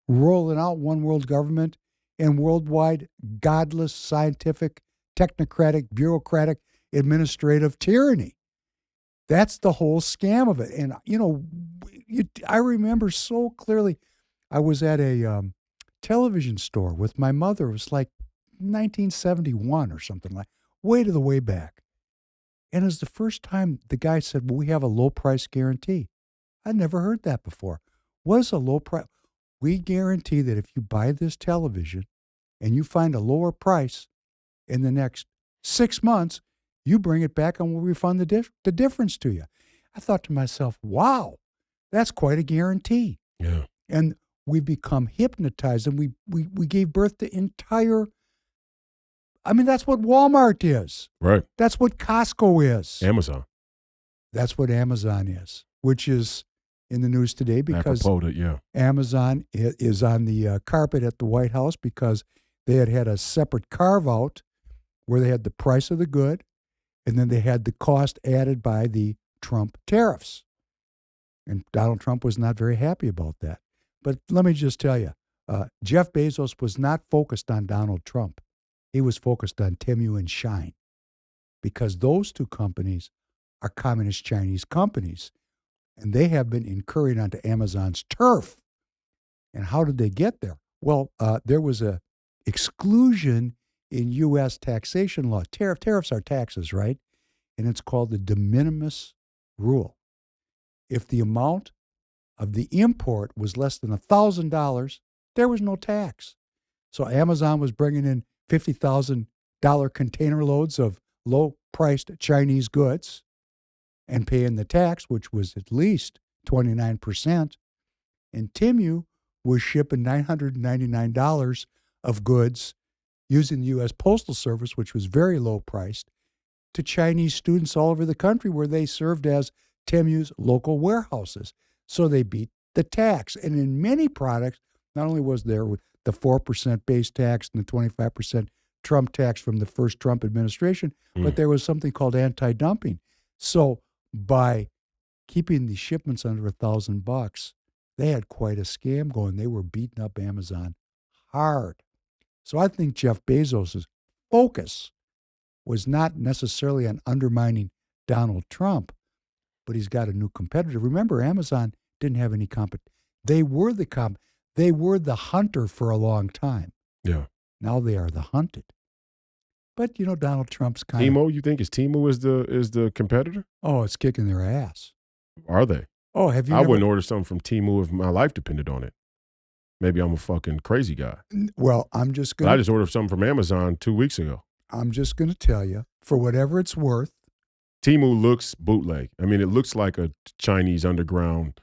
rolling out one world government and worldwide godless, scientific, technocratic, bureaucratic, administrative tyranny. That's the whole scam of it. And, I remember so clearly, I was at a television store with my mother. It was like 1971 or something, like way back. And it was the first time the guy said, well, we have a low price guarantee. I'd never heard that before. What is a low price? We guarantee that if you buy this television and you find a lower price in the next 6 months, you bring it back and we'll refund the difference to you. I thought to myself, wow, that's quite a guarantee. Yeah. And we've become hypnotized, and we gave birth to entire, that's what Walmart is. Right. That's what Costco is. Amazon. That's what Amazon is, which is in the news today because Amazon is on the carpet at the White House because they had a separate carve-out where they had the price of the good, and then they had the cost added by the Trump tariffs. And Donald Trump was not very happy about that. But let me just tell you, Jeff Bezos was not focused on Donald Trump. He was focused on Temu and Shine, because those two companies are communist Chinese companies. And they have been incurring onto Amazon's turf. And how did they get there? Well, there was a exclusion in U.S. taxation law. Tariffs are taxes, right? And it's called the de minimis rule. If the amount of the import was less than $1,000, there was no tax. So Amazon was bringing in $50,000 container loads of low-priced Chinese goods and paying the tax, which was at least 29%. And Temu was shipping $999 of goods using the U.S. Postal Service, which was very low-priced, to Chinese students all over the country where they served as Temu's local warehouses. So they beat the tax. And in many products, not only was there the 4% base tax and the 25% Trump tax from the first Trump administration, but there was something called anti-dumping. So by keeping the shipments under $1,000, they had quite a scam going. They were beating up Amazon hard. So I think Jeff Bezos' focus was not necessarily on undermining Donald Trump, but he's got a new competitor. Remember, Amazon didn't have any competition. They were the hunter for a long time. Yeah. Now they are the hunted. But Donald Trump's kind of Temu, you think Temu is the competitor? Oh, it's kicking their ass. Are they? Oh, have you? I wouldn't order something from Temu if my life depended on it. Maybe I'm a fucking crazy guy. Well, I just ordered something from Amazon 2 weeks ago. I'm just going to tell you, for whatever it's worth. Temu looks bootleg. I mean, it looks like a Chinese underground.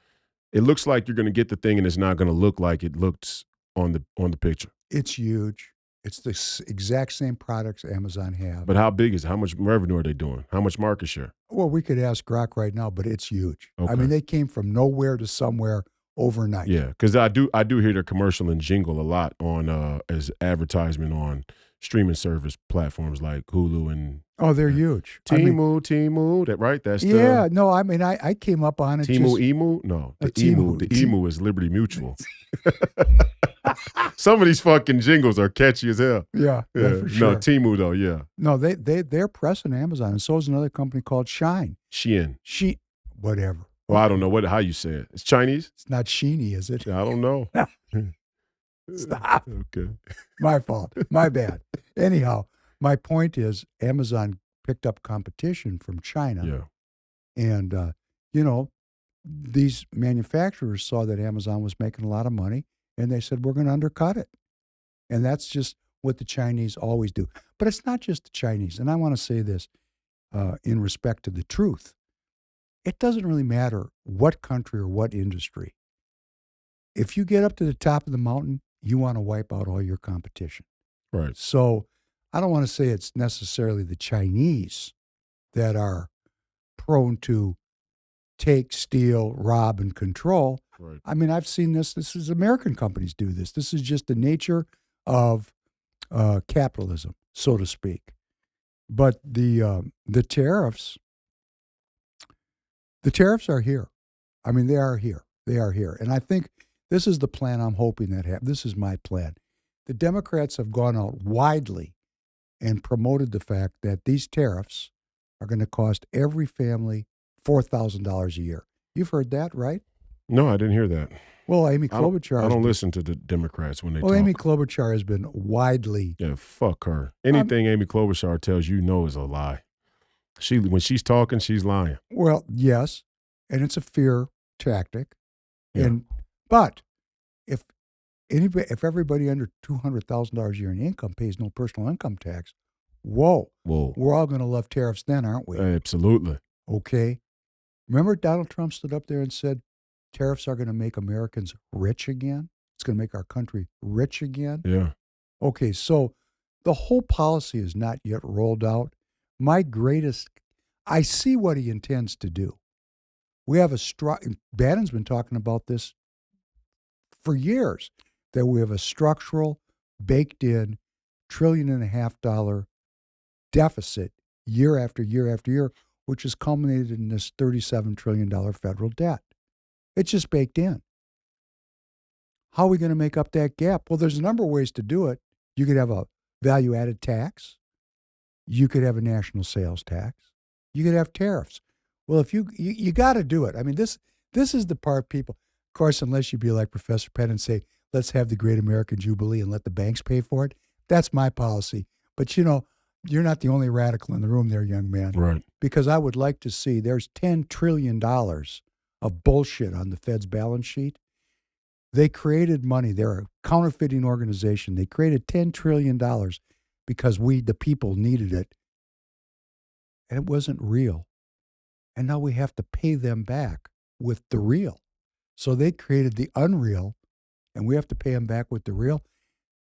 It looks like you're going to get the thing and it's not going to look like it looks on the picture. It's huge. It's the exact same products Amazon have. But how big is it? How much revenue are they doing? How much market share? Well, we could ask Grok right now, but it's huge. Okay. I mean, they came from nowhere to somewhere overnight. Yeah, because I do hear their commercial and jingle a lot on as advertisement on streaming service platforms like Hulu and. Oh, they're huge. Temu, that right? That's I came up on it. Emu? No, the Temu. The Emu is Liberty Mutual. Some of these fucking jingles are catchy as hell. Yeah, for sure. No, Temu though, yeah. No, they're pressing Amazon, and so is another company called Shine. Shein. Whatever. Well, I don't know how you say it. It's Chinese? It's not Sheeny, is it? I don't know. Stop. Okay. My fault. My bad. Anyhow, my point is Amazon picked up competition from China. Yeah. And, these manufacturers saw that Amazon was making a lot of money, and they said, we're going to undercut it. And that's just what the Chinese always do. But it's not just the Chinese. And I want to say this in respect to the truth. It doesn't really matter what country or what industry. If you get up to the top of the mountain, you want to wipe out all your competition. Right. So I don't want to say it's necessarily the Chinese that are prone to take, steal, rob, and control. Right. I mean, I've seen this. This is American companies do this. This is just the nature of capitalism, so to speak. But the tariffs are here. I mean, they are here. They are here. And I think this is the plan I'm hoping that happens. This is my plan. The Democrats have gone out widely and promoted the fact that these tariffs are going to cost every family $4,000 a year. You've heard that, right? No, I didn't hear that. Well, Amy Klobuchar. I don't listen to the Democrats when they talk. Well, Amy Klobuchar has been widely. Yeah, fuck her. Anything Amy Klobuchar tells you is a lie. When she's talking, she's lying. Well, yes, and it's a fear tactic. Yeah. But if everybody under $200,000 a year in income pays no personal income tax, whoa, we're all going to love tariffs then, aren't we? Absolutely. Okay. Remember Donald Trump stood up there and said, tariffs are going to make Americans rich again? It's going to make our country rich again? Yeah. Okay, so the whole policy is not yet rolled out. I see what he intends to do. We have Bannon's been talking about this for years, that we have a structural, baked-in, $1.5 trillion deficit year after year after year, which has culminated in this $37 trillion federal debt. It's just baked in. How are we going to make up that gap? Well, there's a number of ways to do it. You could have a value-added tax. You could have a national sales tax. You could have tariffs. Well, if you got to do it. I mean, this is the part people, of course, unless you be like Professor Penn and say, let's have the Great American Jubilee and let the banks pay for it. That's my policy. But, you're not the only radical in the room there, young man. Right. Because I would like to see there's $10 trillion of bullshit on the Fed's balance sheet. They created money. They're a counterfeiting organization. They created $10 trillion because we, the people, needed it. And it wasn't real. And now we have to pay them back with the real. So they created the unreal, and we have to pay them back with the real.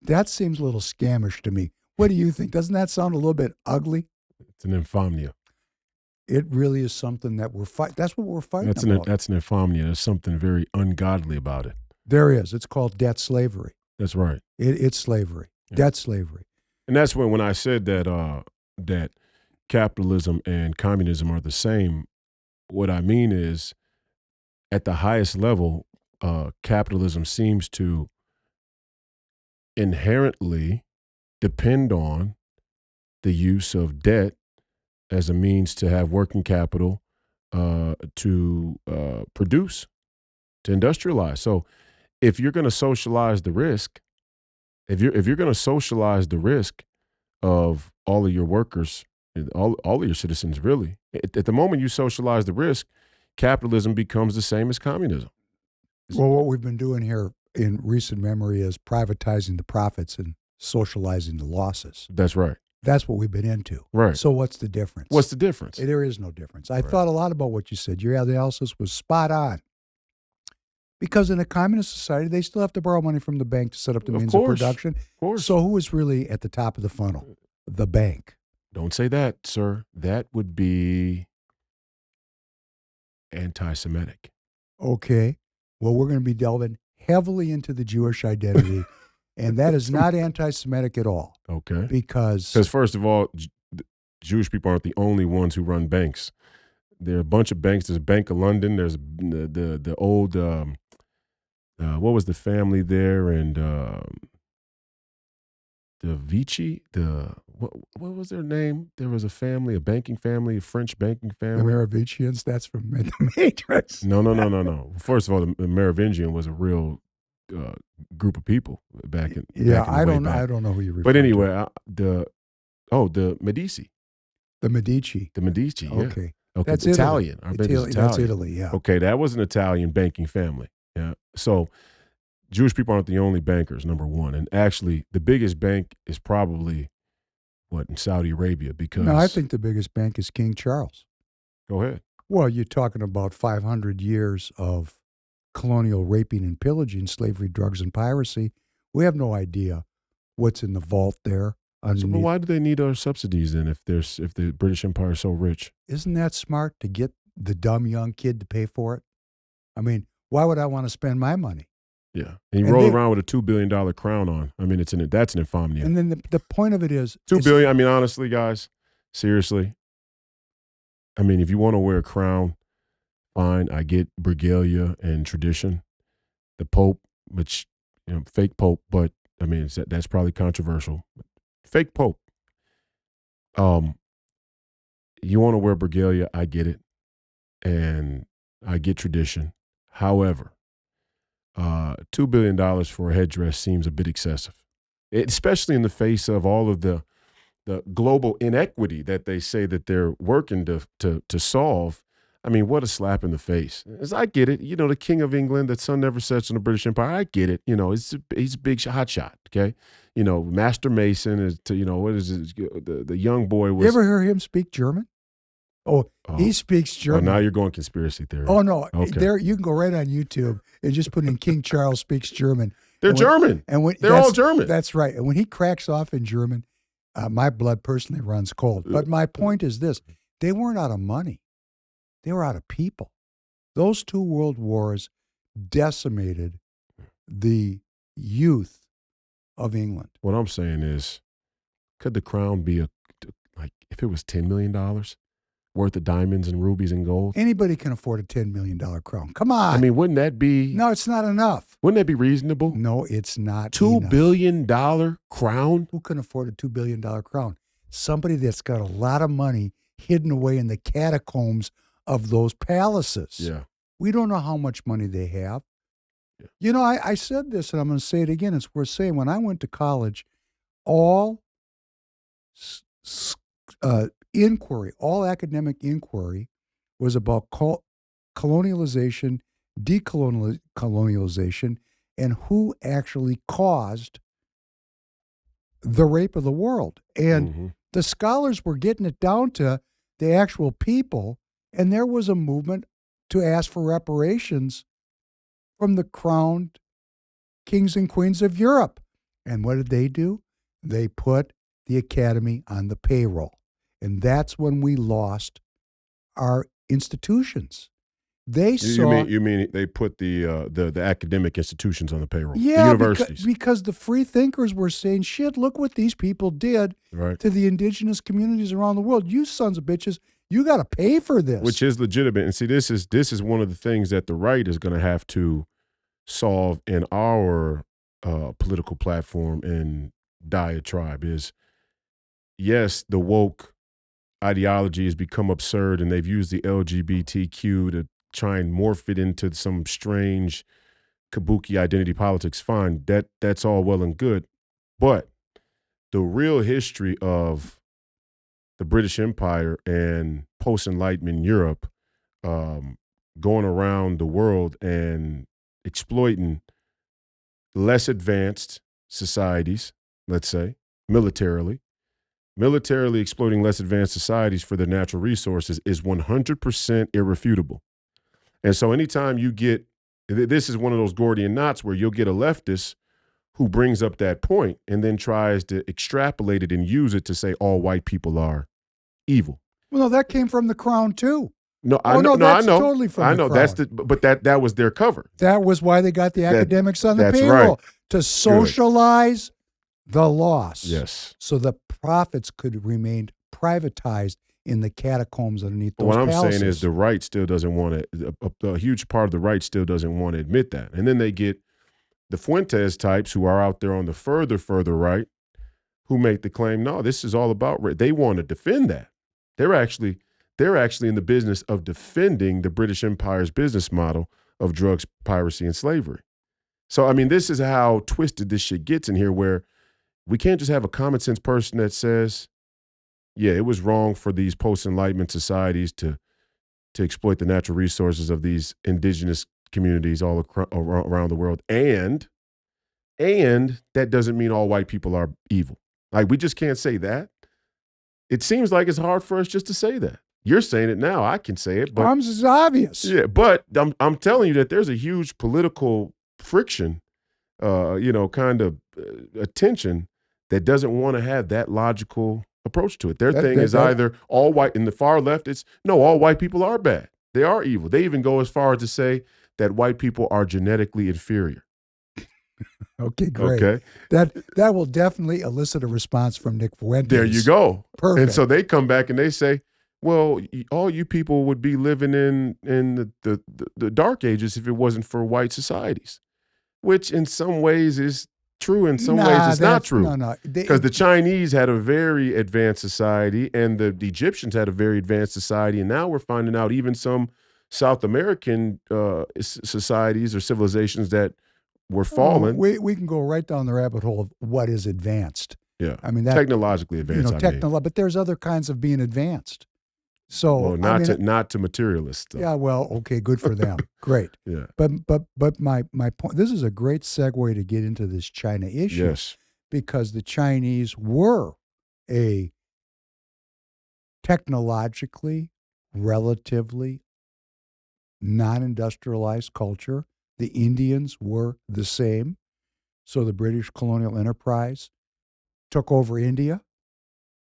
That seems a little scamish to me. What do you think? Doesn't that sound a little bit ugly? It's an infamia. It really is something that we're fighting. That's what we're fighting about. That's an infamia. There's something very ungodly about it. There is. It's called debt slavery. That's right. It's slavery. Yeah. Debt slavery. And that's when I said that that capitalism and communism are the same. What I mean is, at the highest level, capitalism seems to inherently depend on the use of debt as a means to have working capital to produce, to industrialize. So if you're going to socialize the risk, if you're going to socialize the risk of all of your workers, all of your citizens, really, at the moment you socialize the risk, capitalism becomes the same as communism. Well, what we've been doing here in recent memory is privatizing the profits and socializing the losses. That's right. That's what we've been into. Right. So what's the difference? What's the difference? There is no difference. I thought a lot about what you said. Your analysis was spot on. Because in a communist society, they still have to borrow money from the bank to set up the means of production. Of course. So who is really at the top of the funnel? The bank. Don't say that, sir. That would be anti-Semitic. Okay. Well, we're going to be delving heavily into the Jewish identity, and that is not anti-Semitic at all. Okay. Because first of all, Jewish people aren't the only ones who run banks. There are a bunch of banks. There's Bank of London. There's the old, what was the family there? And the Vici, what was their name? There was a family, a banking family, a French banking family. The Merovingians, that's from The Matrix. No. First of all, the Merovingian was a real group of people back in. Yeah, back in the I don't know who you're referring But anyway, to. the Medici. The Medici. The Medici, yeah. Okay. Okay, That's Italian. Italy. Our bank is Italian. That's Italy, yeah. Okay, that was an Italian banking family. Yeah. So Jewish people aren't the only bankers, number one. And actually, the biggest bank is probably, in Saudi Arabia? Because No, I think the biggest bank is King Charles. Go ahead. Well, you're talking about 500 years of colonial raping and pillaging, slavery, drugs, and piracy. We have no idea what's in the vault there. So why do they need our subsidies then if the British Empire is so rich? Isn't that smart to get the dumb young kid to pay for it? I mean, why would I want to spend my money? Yeah, and you roll around with a $2 billion crown on. I mean, that's an infamia. And then the point of it is $2 billion. I mean, honestly, guys, seriously. I mean, if you want to wear a crown, fine. I get regalia and tradition. The Pope, which fake Pope, but I mean that's probably controversial. Fake Pope. You want to wear regalia, I get it, and I get tradition. However, $2 billion for a headdress seems a bit excessive, especially in the face of all of the global inequity that they say that they're working to solve. I mean, what a slap in the face. I get it. The King of England, that sun never sets on the British Empire. I get it. He's a big hot shot, okay? Master Mason is, what is it? The young boy was. You ever hear him speak German? Oh, he speaks German. Oh, now you're going conspiracy theory. Oh, no. Okay. There, you can go right on YouTube and just put in King Charles speaks German. They're German. They're all German. That's right. And when he cracks off in German, my blood personally runs cold. But my point is this. They weren't out of money. They were out of people. Those two world wars decimated the youth of England. What I'm saying is, could the crown be if it was $10 million worth of diamonds and rubies and gold? Anybody can afford a $10 million crown. Come on. I mean, wouldn't that be? No, it's not enough. Wouldn't that be reasonable? No, it's not. $2 billion crown? Who can afford a $2 billion crown? Somebody that's got a lot of money hidden away in the catacombs of those palaces. Yeah. We don't know how much money they have. Yeah. You know, I said this, and I'm going to say it again. It's worth saying. When I went to college, all inquiry, all academic inquiry was about colonialization, decolonialization, and who actually caused the rape of the world. And the scholars were getting it down to the actual people, and there was a movement to ask for reparations from the crowned kings and queens of Europe. And what did they do? They put the academy on the payroll. And that's when we lost our institutions. They saw. You mean they put the academic institutions on the payroll? Yeah, the universities. Because the free thinkers were saying, shit, look what these people did to the indigenous communities around the world. You sons of bitches, you got to pay for this. Which is legitimate. And see, this is one of the things that the right is going to have to solve in our political platform and diatribe is, yes, the woke ideology has become absurd, and they've used the LGBTQ to try and morph it into some strange kabuki identity politics. Fine, that's all well and good. But the real history of the British Empire and post-Enlightenment Europe going around the world and exploiting less advanced societies, let's say, militarily exploiting less advanced societies for their natural resources is 100% irrefutable. And so anytime you get, this is one of those Gordian knots where you'll get a leftist who brings up that point and then tries to extrapolate it and use it to say all white people are evil. Well, no, that came from the Crown too. No, I know. That's I know. totally from I the know. Crown. But that was their cover. That was why they got the academics on the that's payroll, right. To socialize the loss. Yes. So the profits could remain privatized in the catacombs underneath those What I'm palaces. saying is the right still doesn't want to, a huge part of the right still doesn't want to admit that. And then they get the Fuentes types who are out there on the further right who make the claim, no, this is all about rape. They want to defend that. They're actually in the business of defending the British Empire's business model of drugs, piracy, and slavery. So, I mean, this is how twisted this shit gets in here, where we can't just have a common sense person that says, yeah, it was wrong for these post-Enlightenment societies to exploit the natural resources of these indigenous communities all around the world. And that doesn't mean all white people are evil. Like, we just can't say that. It seems like it's hard for us just to say that. You're saying it now. I can say it, but it's obvious. Yeah, but I'm telling you that there's a huge political friction, kind of attention that doesn't want to have that logical approach to it. Their thing is either all white, in the far left, it's no, all white people are bad. They are evil. They even go as far as to say that white people are genetically inferior. Okay, great. Okay. That will definitely elicit a response from Nick Fuentes. There you go. Perfect. And so they come back and they say, well, all you people would be living in the dark ages if it wasn't for white societies, which in some ways is true. In some ways it's not true. No. Because the Chinese had a very advanced society and the Egyptians had a very advanced society. And now we're finding out even some South American societies or civilizations that were fallen. We can go right down the rabbit hole of what is advanced. Yeah. I mean, that, technologically advanced. But there's other kinds of being advanced. So not to materialists. Though. Yeah, well, okay, good for them. Great. Yeah. But my point, this is a great segue to get into this China issue. Yes. Because the Chinese were a technologically relatively non-industrialized culture. The Indians were the same. So the British colonial enterprise took over India,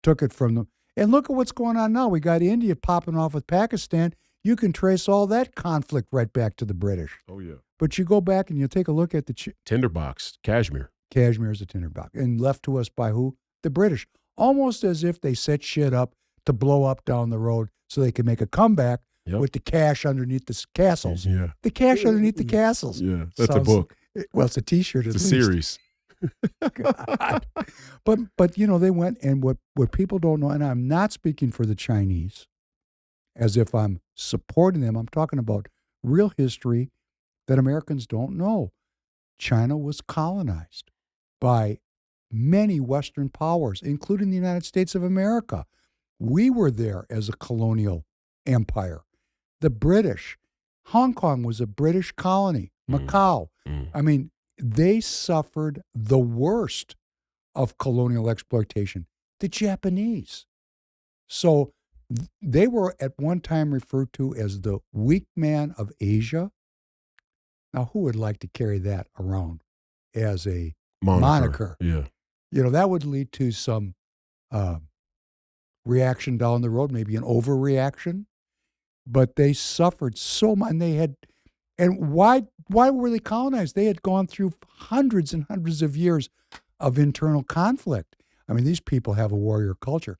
took it from them. And look at what's going on now. We got India popping off with Pakistan. You can trace all that conflict right back to the British. Oh, yeah. But you go back and you take a look at the tinderbox, Kashmir. Kashmir is a tinderbox. And left to us by who? The British. Almost as if they set shit up to blow up down the road so they can make a comeback with the cash underneath the castles. Yeah. The cash underneath the castles. Yeah, that's a book. Well, it's a T-shirt. It's a series. God. But they went, and what people don't know, and I'm not speaking for the Chinese, as if I'm supporting them. I'm talking about real history that Americans don't know. China was colonized by many Western powers, including the United States of America. We were there as a colonial empire. The British, Hong Kong was a British colony, Macau. I mean, they suffered the worst of colonial exploitation, the Japanese. So they were at one time referred to as the weak man of Asia. Now, who would like to carry that around as a moniker? Yeah. That would lead to some reaction down the road, maybe an overreaction. But they suffered so much, and why were they colonized? They had gone through hundreds and hundreds of years of internal conflict. I mean, these people have a warrior culture.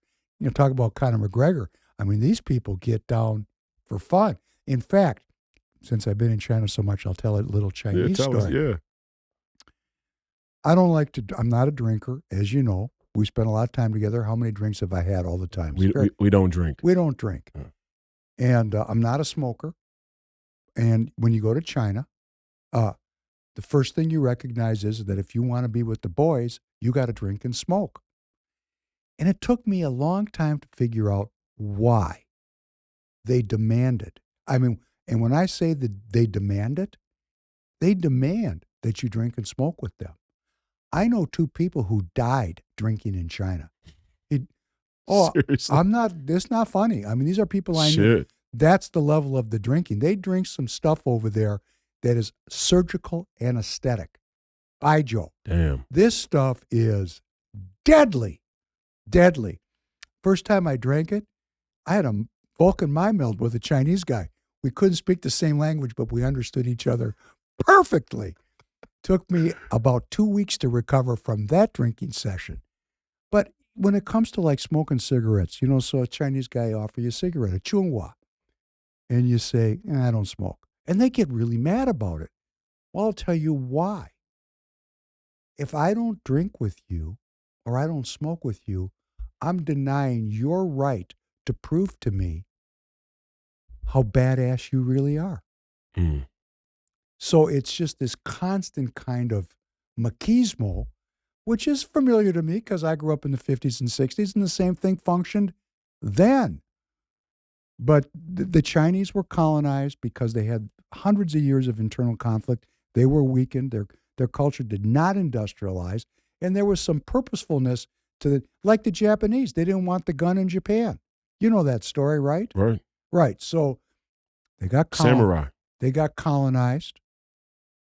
Talk about Conor McGregor. I mean, these people get down for fun. In fact, since I've been in China so much, I'll tell a little Chinese story. I don't like to, I'm not a drinker, as you know. We spend a lot of time together. How many drinks have I had all the time? We don't drink. We don't drink. And I'm not a smoker. And when you go to China, the first thing you recognize is that if you want to be with the boys, you got to drink and smoke. And it took me a long time to figure out why they demanded. I mean, and when I say that they demand it, they demand that you drink and smoke with them. I know 2 people who died drinking in China. Seriously? It's not funny. I mean, these are people I knew. That's the level of the drinking. They drink some stuff over there that is surgical anesthetic. By Joe. Damn. This stuff is deadly. Deadly. First time I drank it, I had a Vulcan mind meld with a Chinese guy. We couldn't speak the same language, but we understood each other perfectly. Took me about 2 weeks to recover from that drinking session. But when it comes to like smoking cigarettes, so a Chinese guy offers you a cigarette, a chunghua, and you say, I don't smoke. And they get really mad about it. Well, I'll tell you why. If I don't drink with you or I don't smoke with you, I'm denying your right to prove to me how badass you really are. So it's just this constant kind of machismo, which is familiar to me because I grew up in the 50s and 60s, and the same thing functioned then. But the Chinese were colonized because they had hundreds of years of internal conflict. They were weakened. Their culture did not industrialize, and there was some purposefulness to like the Japanese. They didn't want the gun in Japan. You know that story, right? Right. So they got samurai. They got colonized.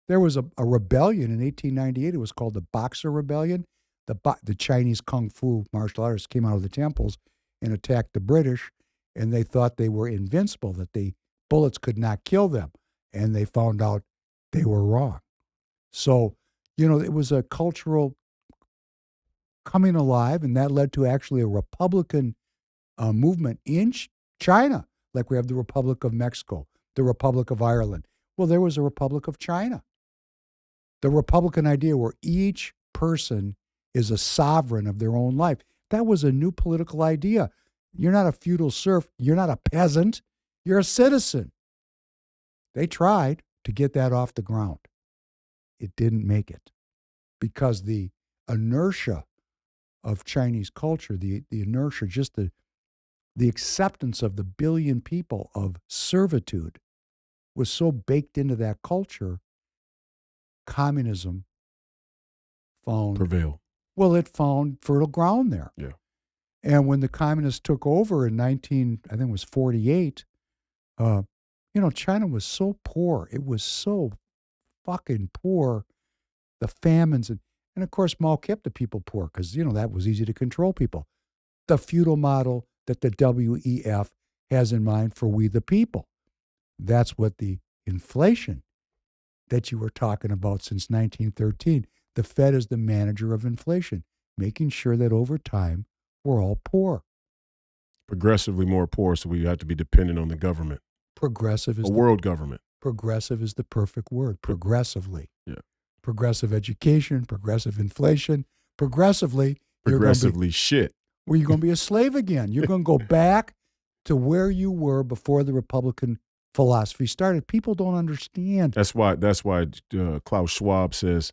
There was a rebellion in 1898. It was called the Boxer Rebellion. The Chinese kung fu martial artists came out of the temples and attacked the British, and they thought they were invincible, that the bullets could not kill them. And they found out they were wrong. So, it was a cultural coming alive, and that led to actually a Republican movement in China, like we have the Republic of Mexico, the Republic of Ireland. Well, there was a Republic of China. The Republican idea where each person is a sovereign of their own life. That was a new political idea. You're not a feudal serf. You're not a peasant. You're a citizen. They tried to get that off the ground. It didn't make it because the inertia of Chinese culture, the inertia, just the acceptance of the billion people of servitude was so baked into that culture, communism prevailed. Well, it found fertile ground there. Yeah. And when the communists took over in 48, China was so poor. It was so fucking poor. The famines. And of course, Mao kept the people poor because, that was easy to control people. The feudal model that the WEF has in mind for we the people. That's what the inflation that you were talking about since 1913. The Fed is the manager of inflation, making sure that over time we're all poor. Progressively more poor, so we have to be dependent on the government. Progressive is world government. Progressive is the perfect word. Progressively. Yeah. Progressive education, progressive inflation. Progressively shit. Well, you're going to be a slave again. You're going to go back to where you were before the Republican philosophy started. People don't understand. That's why Klaus Schwab says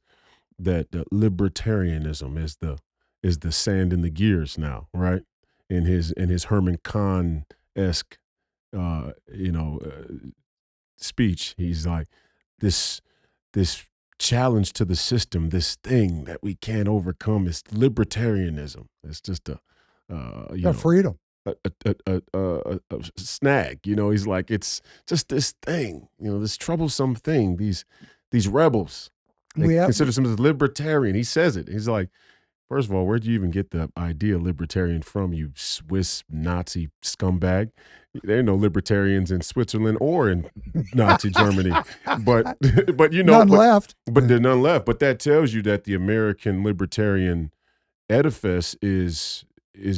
that libertarianism is the sand in the gears now, right? In his Herman Kahn-esque speech, he's like this challenge to the system, this thing that we can't overcome is libertarianism. It's just Freedom. A snag. He's like, it's just this thing, this troublesome thing, these rebels. They consider themselves libertarian. He says it. He's like, first of all, where'd you even get the idea libertarian from, you Swiss Nazi scumbag? There are no libertarians in Switzerland or in Nazi Germany. But none left. But there's none left. But that tells you that the American libertarian edifice is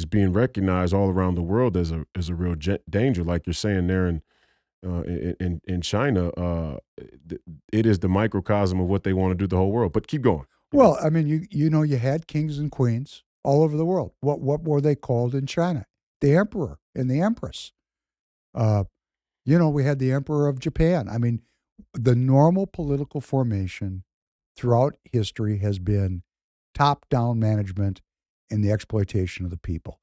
being recognized all around the world as a real danger, like you're saying there in China. It is the microcosm of what they want to do to the whole world. But keep going. Well, I mean, you had kings and queens all over the world. What were they called in China? The emperor and the empress. We had the emperor of Japan. I mean, the normal political formation throughout history has been top-down management and the exploitation of the people.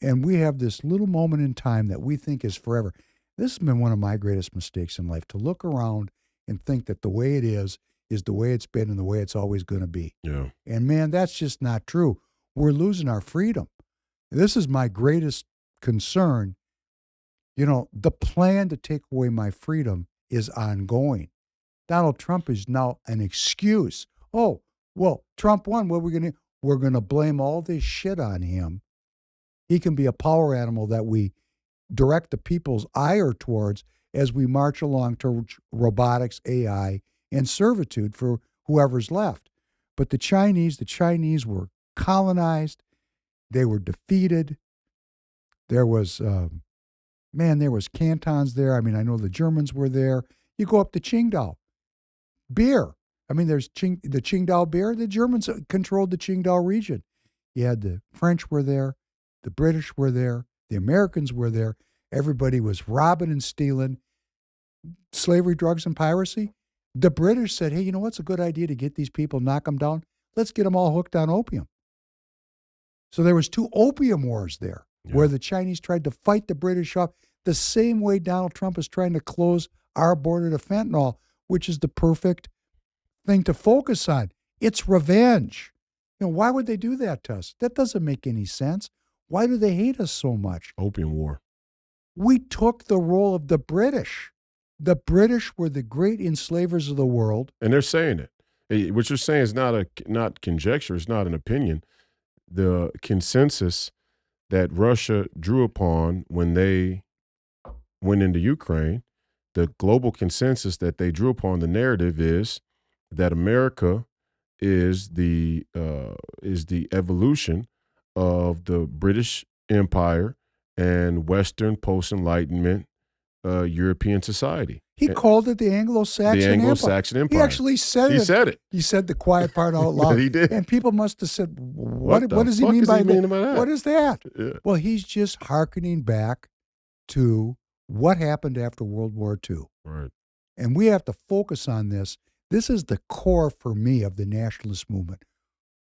And we have this little moment in time that we think is forever. This has been one of my greatest mistakes in life, to look around and think that the way it is the way it's been and the way it's always going to be. Yeah. And man, that's just not true. We're losing our freedom. This is my greatest concern. The plan to take away my freedom is ongoing. Donald Trump is now an excuse. Oh, well, Trump won. We're going to blame all this shit on him. He can be a power animal that we direct the people's ire towards as we march along to robotics, AI, and servitude for whoever's left. But the Chinese were colonized. They were defeated. There was, there was cantons there. I mean, I know the Germans were there. You go up to Qingdao. Beer. I mean, there's the Qingdao beer. The Germans controlled the Qingdao region. You had the French were there. The British were there. The Americans were there. Everybody was robbing and stealing. Slavery, drugs, and piracy. The British said, hey, you know what's a good idea to get these people, knock them down? Let's get them all hooked on opium. So there was 2 opium wars there, where the Chinese tried to fight the British off the same way Donald Trump is trying to close our border to fentanyl, which is the perfect thing to focus on. It's revenge. Why would they do that to us? That doesn't make any sense. Why do they hate us so much? Opium War. We took the role of the British. The British were the great enslavers of the world. And they're saying it. What you're saying is not conjecture. It's not an opinion. The consensus that Russia drew upon when they went into Ukraine, the global consensus that they drew upon, the narrative is that America is the evolution of the British Empire and Western post-Enlightenment European society. He called it the Anglo-Saxon Empire. He actually said it. He said it. He said the quiet part out loud. He did. And people must have said, what does he fuck mean is by he mean that? by that? What is that? Yeah. Well, he's just hearkening back to what happened after World War II. Right. And we have to focus on this. This is the core for me of the nationalist movement.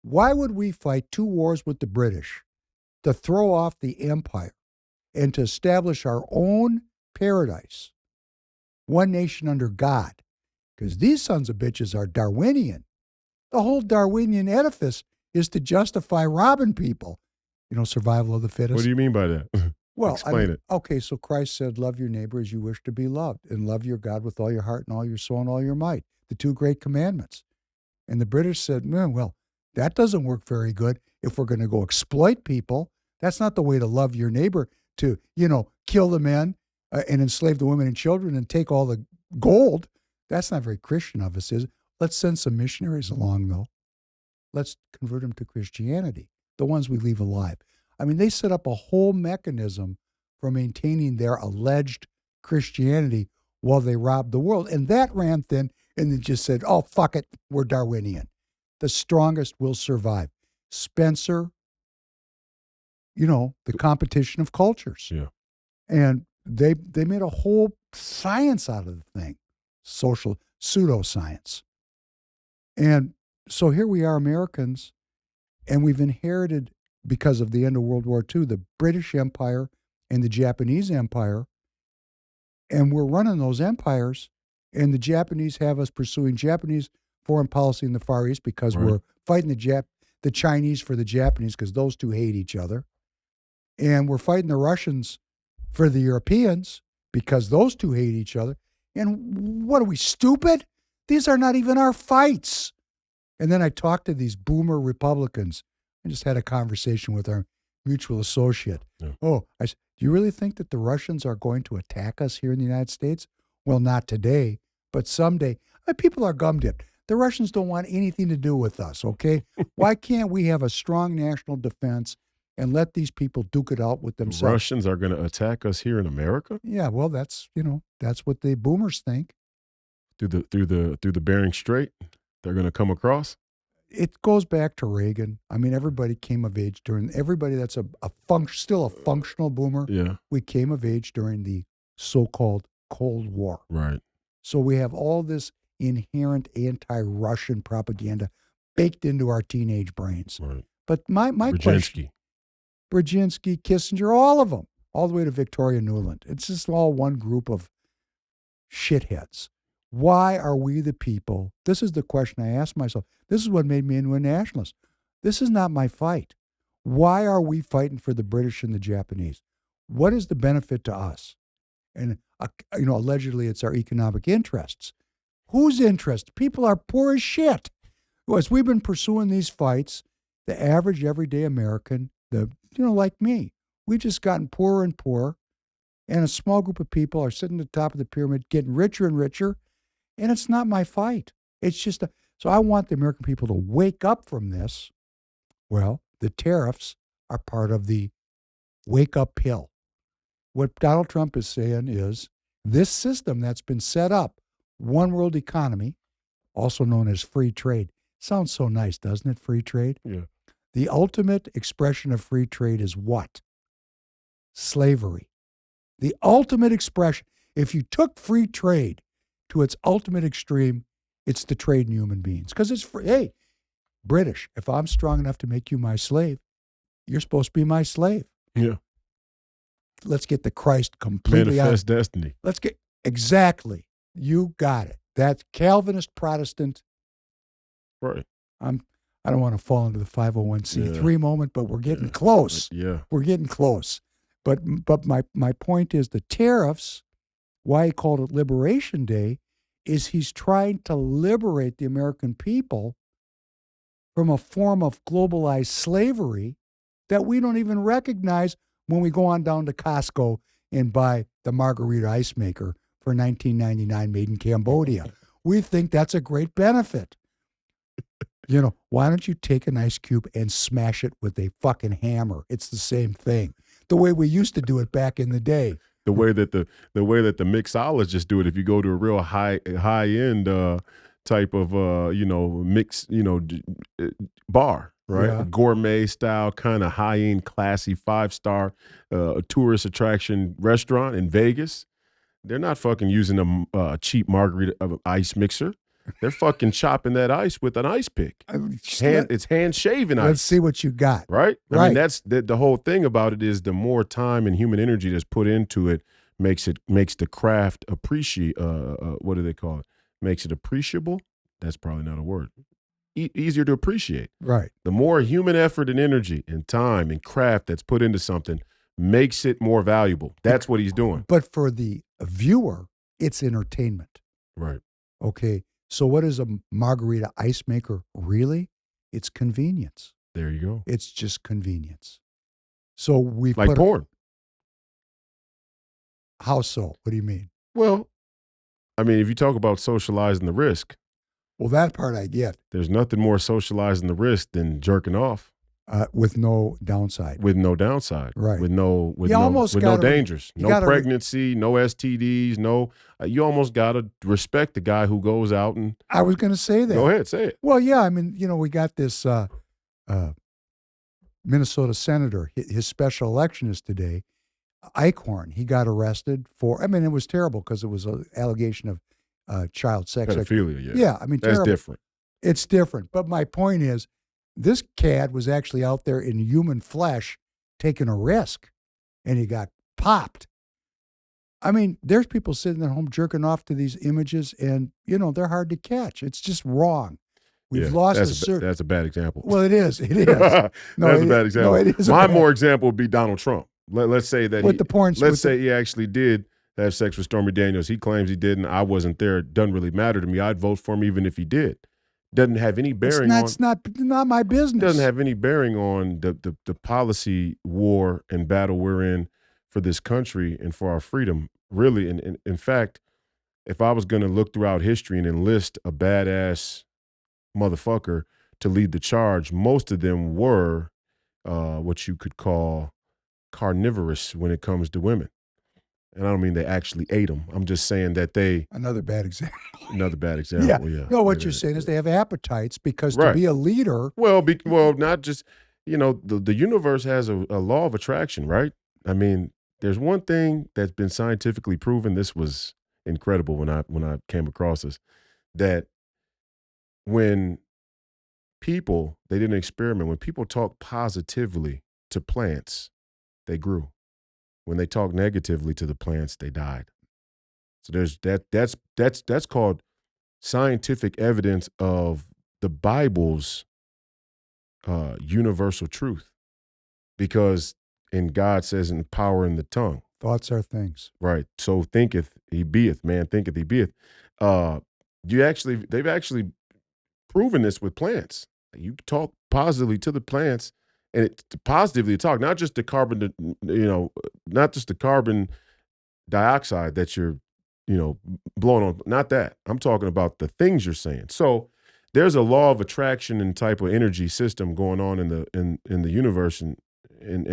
Why would we fight 2 wars with the British to throw off the empire and to establish our own paradise? One nation under God. Because these sons of bitches are Darwinian. The whole Darwinian edifice is to justify robbing people. Survival of the fittest. What do you mean by that? Well, explain it. Okay, so Christ said, love your neighbor as you wish to be loved, and love your God with all your heart and all your soul and all your might. The 2 great commandments. And the British said, well, that doesn't work very good if we're going to go exploit people. That's not the way to love your neighbor, to, kill the men and enslave the women and children and take all the gold. That's not very Christian of us, is it? Let's send some missionaries along, though. Let's convert them to Christianity, the ones we leave alive. I mean, they set up a whole mechanism for maintaining their alleged Christianity while they robbed the world. And that ran thin, and they just said, oh, fuck it, we're Darwinian. The strongest will survive. Spencer, the competition of cultures. Yeah. And they made a whole science out of the thing, social pseudoscience. And so here we are, Americans, and we've inherited, because of the end of World War II, the British Empire and the Japanese Empire. And we're running those empires, and the Japanese have us pursuing Japanese foreign policy in the Far East because we're fighting the Chinese for the Japanese because those two hate each other. And we're fighting the Russians for the Europeans because those two hate each other. And what are we, stupid? These are not even our fights. And then I talked to these boomer Republicans. I just had a conversation with our mutual associate. Yeah. Oh, I said, do you really think that the Russians are going to attack us here in the United States? Well, not today, but someday. People are gum-dipped. The Russians don't want anything to do with us, okay? Why can't we have a strong national defense and let these people duke it out with themselves? The Russians are going to attack us here in America? Yeah, well, that's what the boomers think. Through the Bering Strait, they're going to come across? It goes back to Reagan. I mean, everybody came of age everybody that's still a functional boomer. Yeah. We came of age during the so-called Cold War. Right. So we have all this inherent anti-Russian propaganda baked into our teenage brains. Right. But my question, Brzezinski, Kissinger, all of them, all the way to Victoria Nuland. It's just all one group of shitheads. Why are we the people? This is the question I asked myself. This is what made me into a nationalist. This is not my fight. Why are we fighting for the British and the Japanese? What is the benefit to us? And, allegedly it's our economic interests. Whose interest? People are poor as shit. As we've been pursuing these fights, the average everyday American, like me, we've just gotten poorer and poorer. And a small group of people are sitting at the top of the pyramid, getting richer and richer. And it's not my fight. It's just so I want the American people to wake up from this. Well, the tariffs are part of the wake-up pill. What Donald Trump is saying is this system that's been set up, one world economy, also known as free trade. Sounds so nice, doesn't it, free trade? Yeah. The ultimate expression of free trade is what? Slavery. The ultimate expression. If you took free trade to its ultimate extreme, it's the trade in human beings. Because it's free. Hey, British, if I'm strong enough to make you my slave, you're supposed to be my slave. Yeah. Let's get the Christ completely Manifest destiny. Exactly. You got it. That's Calvinist Protestant. Right. I don't want to fall into the 501c3 moment, but we're getting close. Yeah. We're getting close. But my point is the tariffs, why he called it Liberation Day, is he's trying to liberate the American people from a form of globalized slavery that we don't even recognize when we go on down to Costco and buy the margarita ice maker for $19.99 made in Cambodia. We think that's a great benefit. Why don't you take an ice cube and smash it with a fucking hammer? It's the same thing. The way we used to do it back in the day. The way that the mixologists do it. If you go to a real high end type of mix bar, right? Yeah. A gourmet style, kind of high end, classy 5-star tourist attraction restaurant in Vegas. They're not fucking using a cheap margarita ice mixer. They're fucking chopping that ice with an ice pick. It's hand shaving ice. Let's see what you got. Right? Right. I mean, that's the whole thing about it is the more time and human energy that's put into it makes the craft appreciate. What do they call it? Makes it appreciable. That's probably not a word. Easier to appreciate. Right. The more human effort and energy and time and craft that's put into something makes it more valuable. That's what he's doing. But for the viewer, it's entertainment. Right. Okay. So what is a margarita ice maker really? It's convenience. There you go. It's just convenience. So we like porn. How so? What do you mean? Well, I mean, if you talk about socializing the risk. Well, that part I get. There's nothing more socializing the risk than jerking off. With no downside. With no downside. Right. With no dangers. No pregnancy, no STDs, no. You almost got to respect the guy who goes out and. I was going to say that. Go ahead, say it. Well, yeah. I mean, we got this Minnesota senator. His special election is today. Eichhorn, he got arrested for, I mean, it was terrible because it was an allegation of child sex. Pedophilia, yeah. Yeah, I mean, That's terrible. different. It's different. But my point is, this cad was actually out there in human flesh taking a risk, and he got popped. I mean, there's people sitting at home jerking off to these images, and, they're hard to catch. It's just wrong. We've lost that's a bad example. Well, it is. It is. That's a bad example. No, it is. My more example would be Donald Trump. Let's say that he actually did have sex with Stormy Daniels. He claims he didn't. I wasn't there. It doesn't really matter to me. I'd vote for him even if he did. Doesn't have any bearing on. It's not my business. Doesn't have any bearing on the policy war and battle we're in for this country and for our freedom. Really, and in fact, if I was going to look throughout history and enlist a badass motherfucker to lead the charge, most of them were what you could call carnivorous when it comes to women. And I don't mean they actually ate them. I'm just saying that Another bad example. Another bad example, yeah. No, what you're saying is they have appetites because to be a leader. Well, not just, the universe has a law of attraction, right? I mean, there's one thing that's been scientifically proven. This was incredible when I came across this, that when people, they did an experiment, when people talk positively to plants, they grew. When they talk negatively to the plants, they died. So there's that's called scientific evidence of the Bible's universal truth, because God says in power in the tongue. Thoughts are things. Right. So thinketh he beeth, man thinketh he beeth. They've actually proven this with plants. You talk positively to the plants, and positively talk, not just the carbon, not just the carbon dioxide that you're, blowing on. Not that. I'm talking about the things you're saying. So there's a law of attraction and type of energy system going on in the universe and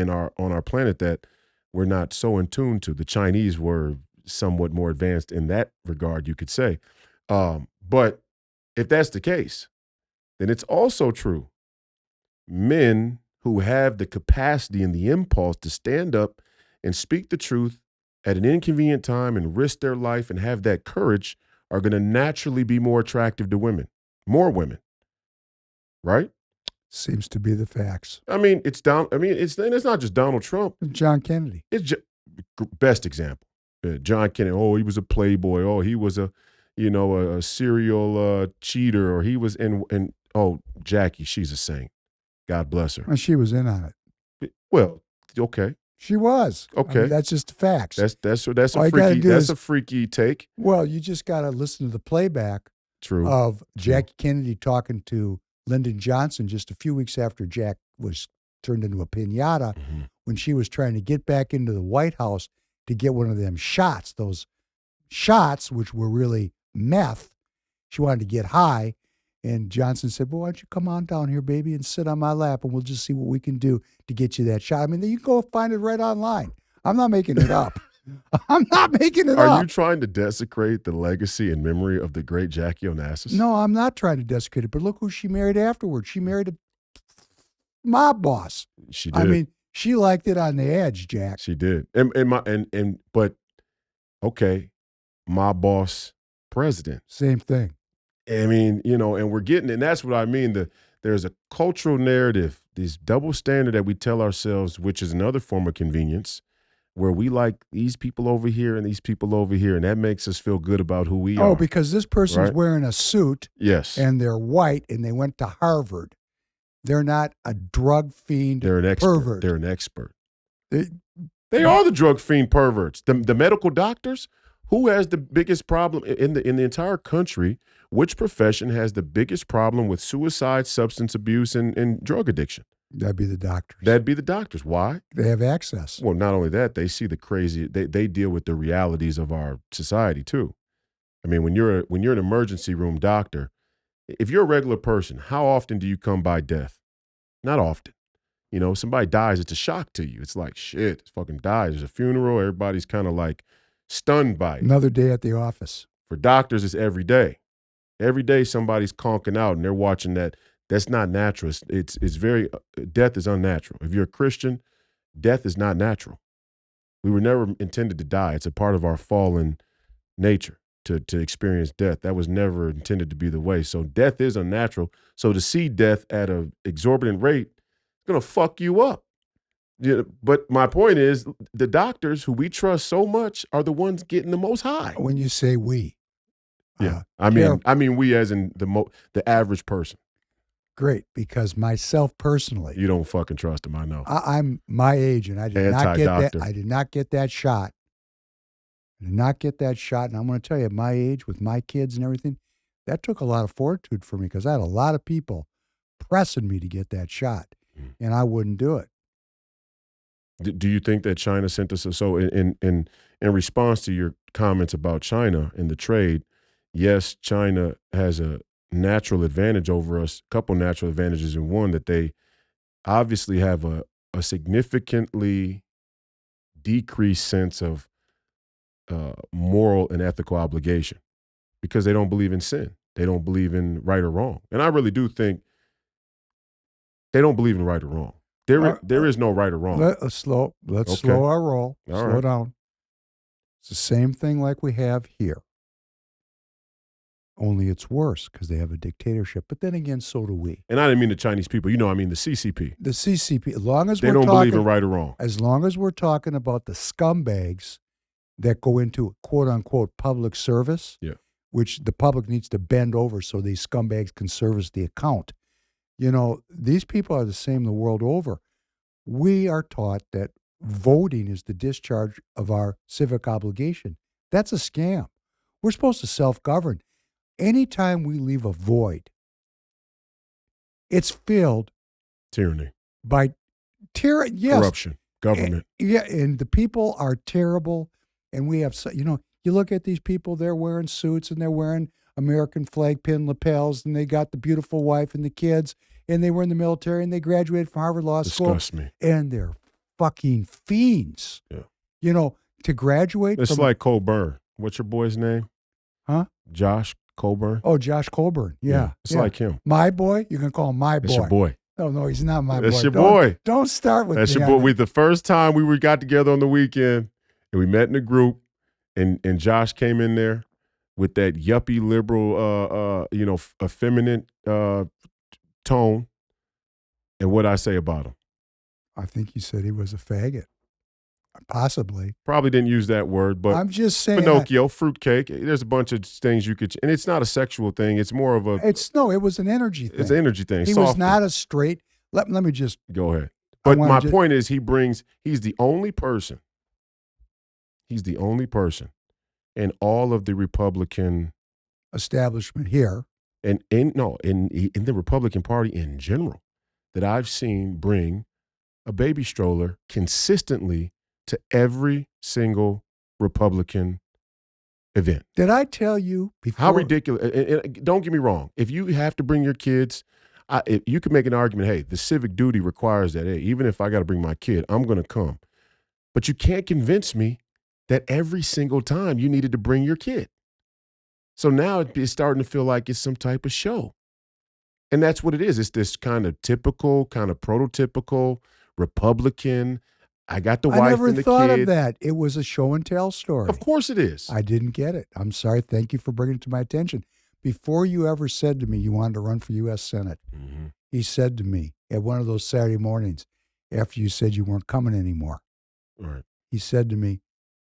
on our planet that we're not so in tune to. The Chinese were somewhat more advanced in that regard, you could say. But if that's the case, then it's also true. Men who have the capacity and the impulse to stand up and speak the truth at an inconvenient time and risk their life and have that courage are going to naturally be more attractive to women, more women, right? Seems to be the facts. I mean, it's not just Donald Trump. John Kennedy. It's best example. John Kennedy. Oh, he was a playboy. Oh, he was a serial cheater. Or he was Jackie, she's a saint. God bless her. And she was in on it. Well, okay. She was. Okay. I mean, that's just the facts. That's a freaky take. Well, you just got to listen to the playback. True. Of Jackie Kennedy talking to Lyndon Johnson just a few weeks after Jack was turned into a piñata, when she was trying to get back into the White House to get one of them shots, those shots, which were really meth. She wanted to get high. And Johnson said, well, why don't you come on down here, baby, and sit on my lap, and we'll just see what we can do to get you that shot. I mean, you can go find it right online. I'm not making it up. I'm not making it up. Are you trying to desecrate the legacy and memory of the great Jackie Onassis? No, I'm not trying to desecrate it. But look who she married afterwards. She married a mob boss. She did. I mean, she liked it on the edge, Jack. She did. But okay, mob boss president. Same thing. I mean, and we're getting, and that's what I mean. There's a cultural narrative, this double standard that we tell ourselves, which is another form of convenience, where we like these people over here and these people over here, and that makes us feel good about who we are. Oh, because this person's wearing a suit. Yes. And they're white, and they went to Harvard. They're not a drug fiend pervert. They're an expert. They are the drug fiend perverts. The medical doctors. Who has the biggest problem in the entire country? Which profession has the biggest problem with suicide, substance abuse, and drug addiction? That'd be the doctors. That'd be the doctors. Why? They have access. Well, not only that, they see the crazy. They deal with the realities of our society too. I mean, when you're an emergency room doctor, if you're a regular person, how often do you come by death? Not often. Somebody dies, it's a shock to you. It's like, shit, it's fucking died. There's a funeral. Everybody's kind of like stunned by it. Another day at the office. For doctors, it's every day. Every day somebody's conking out and they're watching that. That's not natural. It's very, death is unnatural. If you're a Christian, death is not natural. We were never intended to die. It's a part of our fallen nature to experience death. That was never intended to be the way. So death is unnatural. So to see death at an exorbitant rate, it's going to fuck you up. Yeah, but my point is, the doctors who we trust so much are the ones getting the most high. When you say we, Yeah, I mean we as in the average person. great, because myself personally, You don't fucking trust him, I know. I'm my age, and I did not get that. Anti-doctor. I did not get that shot. I did not get that shot, and I'm going to tell you, at my age, with my kids and everything, that took a lot of fortitude for me because I had a lot of people pressing me to get that shot, and I wouldn't do it. Do you think that China sent us so in response to your comments about China and the trade? Yes, China has a natural advantage over us. A couple natural advantages, in one that they obviously have a significantly decreased sense of moral and ethical obligation because they don't believe in sin. They don't believe in right or wrong, and I really do think they don't believe in right or wrong. There is no right or wrong. Let's slow our roll. All Slow right. down. It's the same thing like we have here. Only it's worse because they have a dictatorship. But then again, so do we. And I didn't mean the Chinese people. I mean the CCP. The CCP, as long as They we're don't talking, believe in right or wrong. as long as we're talking about the scumbags that go into quote unquote public service, Yeah. which the public needs to bend over so these scumbags can service the account. You know, these people are the same the world over. We are taught that voting is the discharge of our civic obligation. That's a scam. We're supposed to self-govern. Anytime we leave a void, it's filled Tyranny, by yes, corruption, government. and the people are terrible. And we have, you look at these people, they're wearing suits and they're wearing American flag pin lapels, and they got the beautiful wife and the kids, and they were in the military, and they graduated from Harvard Law School. Disgust me. And they're fucking fiends. Yeah. To graduate It's from, like Coburn. What's your boy's name? Huh? Josh Coburn. Oh, Josh Coburn. Yeah. It's like him. My boy? You can call him my boy. That's your boy. No, he's not my boy. That's your boy. Don't start with That's me your on boy. that. The first time we got together on the weekend, and we met in a group, and Josh came in there with that yuppie liberal, effeminate tone. And what I say about him? I think you said he was a faggot. Possibly. Probably didn't use that word, but I'm just saying. Pinocchio, fruitcake. There's a bunch of things you could, and it's not a sexual thing. It's more of a. It was an energy thing. It's an energy thing. He was not a straight. Let me just go ahead. But my point is, he's the only person. He's the only person in all of the Republican establishment here, and in the Republican Party in general, that I've seen bring a baby stroller consistently to every single Republican event. Did I tell you before? How ridiculous. And don't get me wrong. If you have to bring your kids, you can make an argument, hey, the civic duty requires that, hey, even if I got to bring my kid, I'm going to come. But you can't convince me that every single time you needed to bring your kid. So now it's starting to feel like it's some type of show. And that's what it is. It's this kind of typical, kind of prototypical Republican. I got the wife and the kid. I never thought of that. It was a show and tell story. Of course it is. I didn't get it. I'm sorry. Thank you for bringing it to my attention. Before you ever said to me you wanted to run for U.S. Senate, he said to me at one of those Saturday mornings after you said you weren't coming anymore, Right. He said to me,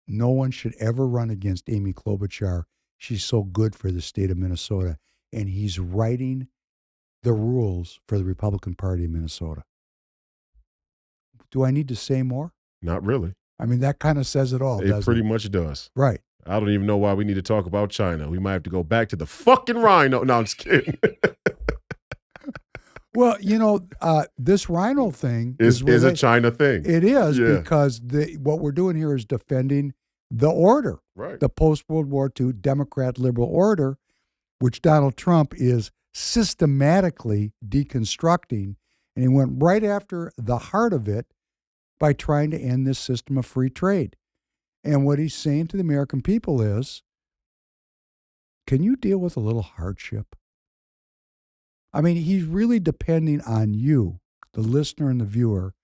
no one should ever run against Amy Klobuchar. She's so good for the state of Minnesota. And he's writing the rules for the Republican Party of Minnesota. Do I need to say more? Not really. I mean, that kind of says it all, doesn't it? It pretty much does. Right. I don't even know why we need to talk about China. We might have to go back to the fucking rhino. No, I'm just kidding. Well, this rhino thing is a China thing. It is, because what we're doing here is defending the order, right? The post-World War II Democrat liberal order, which Donald Trump is systematically deconstructing, and he went right after the heart of it by trying to end this system of free trade. And what he's saying to the American people is, can you deal with a little hardship? I mean, he's really depending on you, the listener and the viewer,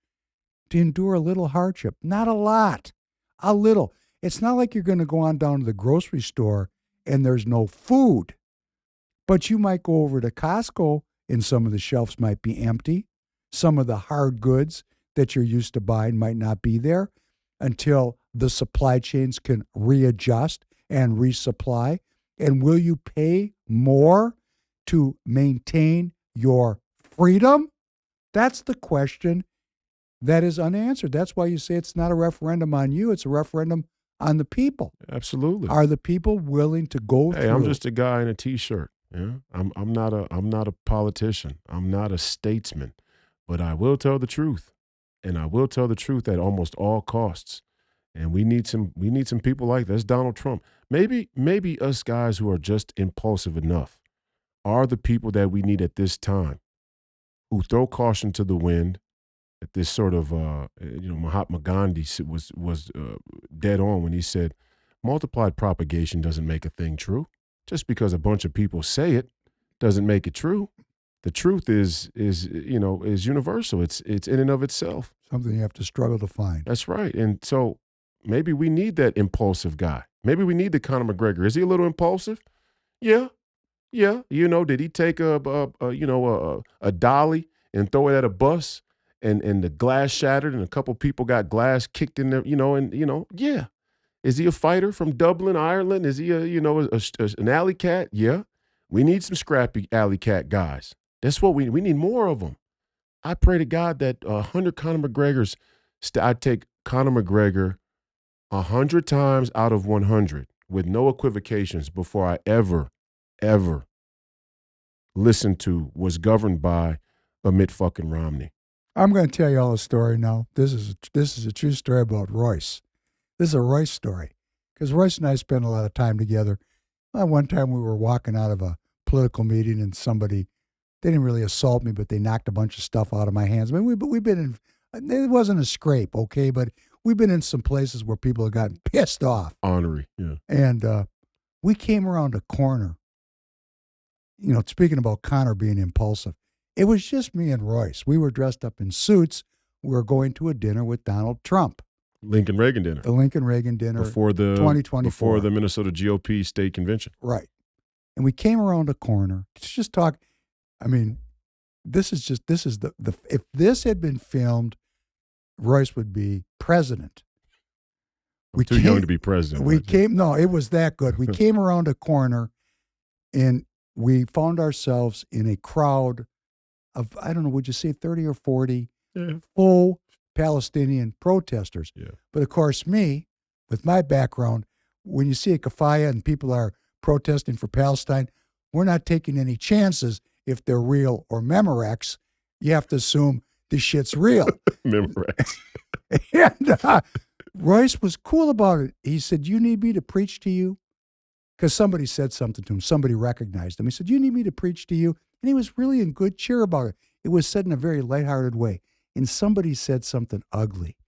to endure a little hardship. Not a lot. A little. It's not like you're going to go on down to the grocery store and there's no food. But you might go over to Costco and some of the shelves might be empty. Some of the hard goods that you're used to buying might not be there until the supply chains can readjust and resupply. And will you pay more to maintain your freedom? That's the question that is unanswered. That's why you say it's not a referendum on you, it's a referendum on the people. Absolutely. Are the people willing to go through? Hey, I'm just a guy in a T-shirt. Yeah, I'm not a politician. I'm not a statesman, but I will tell the truth, and I will tell the truth at almost all costs. And we need some people like this. Donald Trump. Maybe us guys who are just impulsive enough are the people that we need at this time, who throw caution to the wind. At this sort of Mahatma Gandhi was dead on when he said, multiplied propagation doesn't make a thing true. Just because a bunch of people say it doesn't make it true. The truth is universal. It's in and of itself. Something you have to struggle to find. That's right. And so maybe we need that impulsive guy. Maybe we need the Conor McGregor. Is he a little impulsive? Yeah. Did he take a dolly and throw it at a bus and the glass shattered and a couple people got glass kicked in there? Yeah. Is he a fighter from Dublin, Ireland? Is he an alley cat? Yeah. We need some scrappy alley cat guys. That's what we need more of them. I pray to God that 100 Conor McGregors, I'd take Conor McGregor 100 times out of 100 with no equivocations before I ever listened to, was governed by a Mitt fucking Romney. I'm going to tell you all a story now. This is a true story about Royce. This is a Royce story because Royce and I spent a lot of time together. One time we were walking out of a political meeting and they didn't really assault me, but they knocked a bunch of stuff out of my hands. I mean, we've been in, it wasn't a scrape, okay, but we've been in some places where people have gotten pissed off. Ornery, yeah. And we came around a corner, speaking about Conor being impulsive. It was just me and Royce. We were dressed up in suits. We were going to a dinner with Donald Trump. Lincoln Reagan dinner. The Lincoln Reagan dinner before the 2024. Before the Minnesota GOP state convention. Right. And we came around a corner to just talk. I mean, this is the if this had been filmed, Royce would be president. I'm too young to be president. It was that good. We came around a corner and we found ourselves in a crowd of, I don't know, would you say 30 or 40 full Palestinian protesters. Yeah. But of course, me, with my background, when you see a kafaya and people are protesting for Palestine, we're not taking any chances if they're real or Memorex. You have to assume this shit's real. Memorex. And Royce was cool about it. He said, "You need me to preach to you?" Because somebody said something to him. Somebody recognized him. He said, "You need me to preach to you?" And he was really in good cheer about it. It was said in a very lighthearted way. And somebody said something ugly.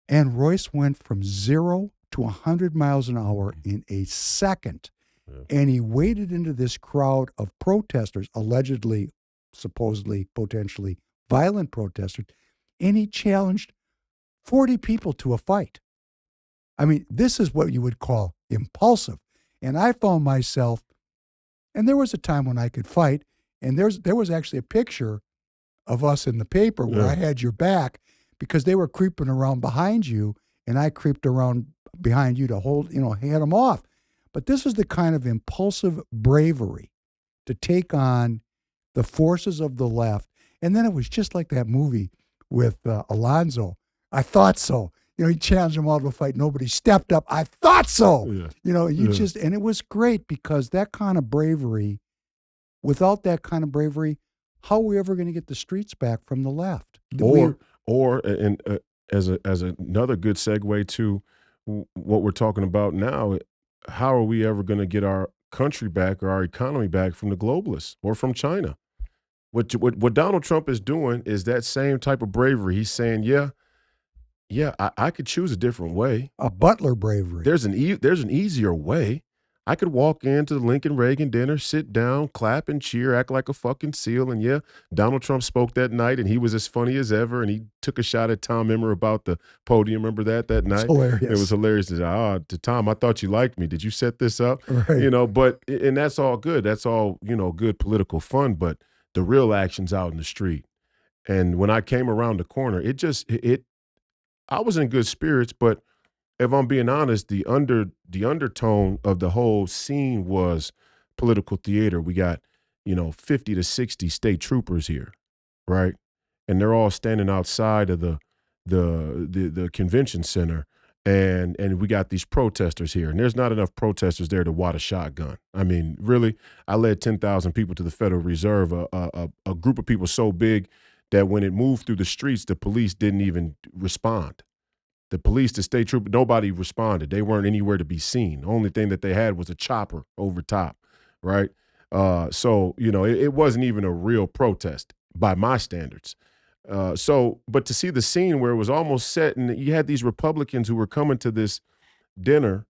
And Royce went from 0 to 100 miles an hour in a second. Yeah. And he waded into this crowd of protesters, allegedly, supposedly, potentially violent protesters, and he challenged 40 people to a fight. I mean, this is what you would call impulsive. And I found myself, and there was a time when I could fight, and there was actually a picture of us in the paper where I had your back because they were creeping around behind you, and I creeped around behind you to hold, head them off. But this is the kind of impulsive bravery to take on the forces of the left. And then it was just like that movie with Alonzo. I thought so. He challenged them all to a fight. Nobody stepped up. I thought so. Yeah. And it was great because that kind of bravery, without that kind of bravery, how are we ever going to get the streets back from the left? As another good segue to what we're talking about now, how are we ever going to get our country back or our economy back from the globalists or from China? What Donald Trump is doing is that same type of bravery. He's saying, I could choose a different way. A butler bravery. There's an easier way. I could walk into the Lincoln Reagan dinner, sit down, clap and cheer, act like a fucking seal. And yeah, Donald Trump spoke that night and he was as funny as ever. And he took a shot at Tom Emmer about the podium. Remember that It's night? hilarious. It was hilarious. To Tom, I thought you liked me. Did you set this up? Right. And that's all good. That's all, good political fun. But the real action's out in the street. And when I came around the corner, I was in good spirits, but if I'm being honest, the undertone of the whole scene was political theater. We got, 50 to 60 state troopers here, right? And they're all standing outside of the convention center, and we got these protesters here, and there's not enough protesters there to wad a shotgun. I mean, really, I led 10,000 people to the Federal Reserve, a group of people so big that when it moved through the streets, the police didn't even respond. The police, the state trooper, nobody responded. They weren't anywhere to be seen. The only thing that they had was a chopper over top, right? It wasn't even a real protest by my standards. But to see the scene where it was almost set, and you had these Republicans who were coming to this dinner,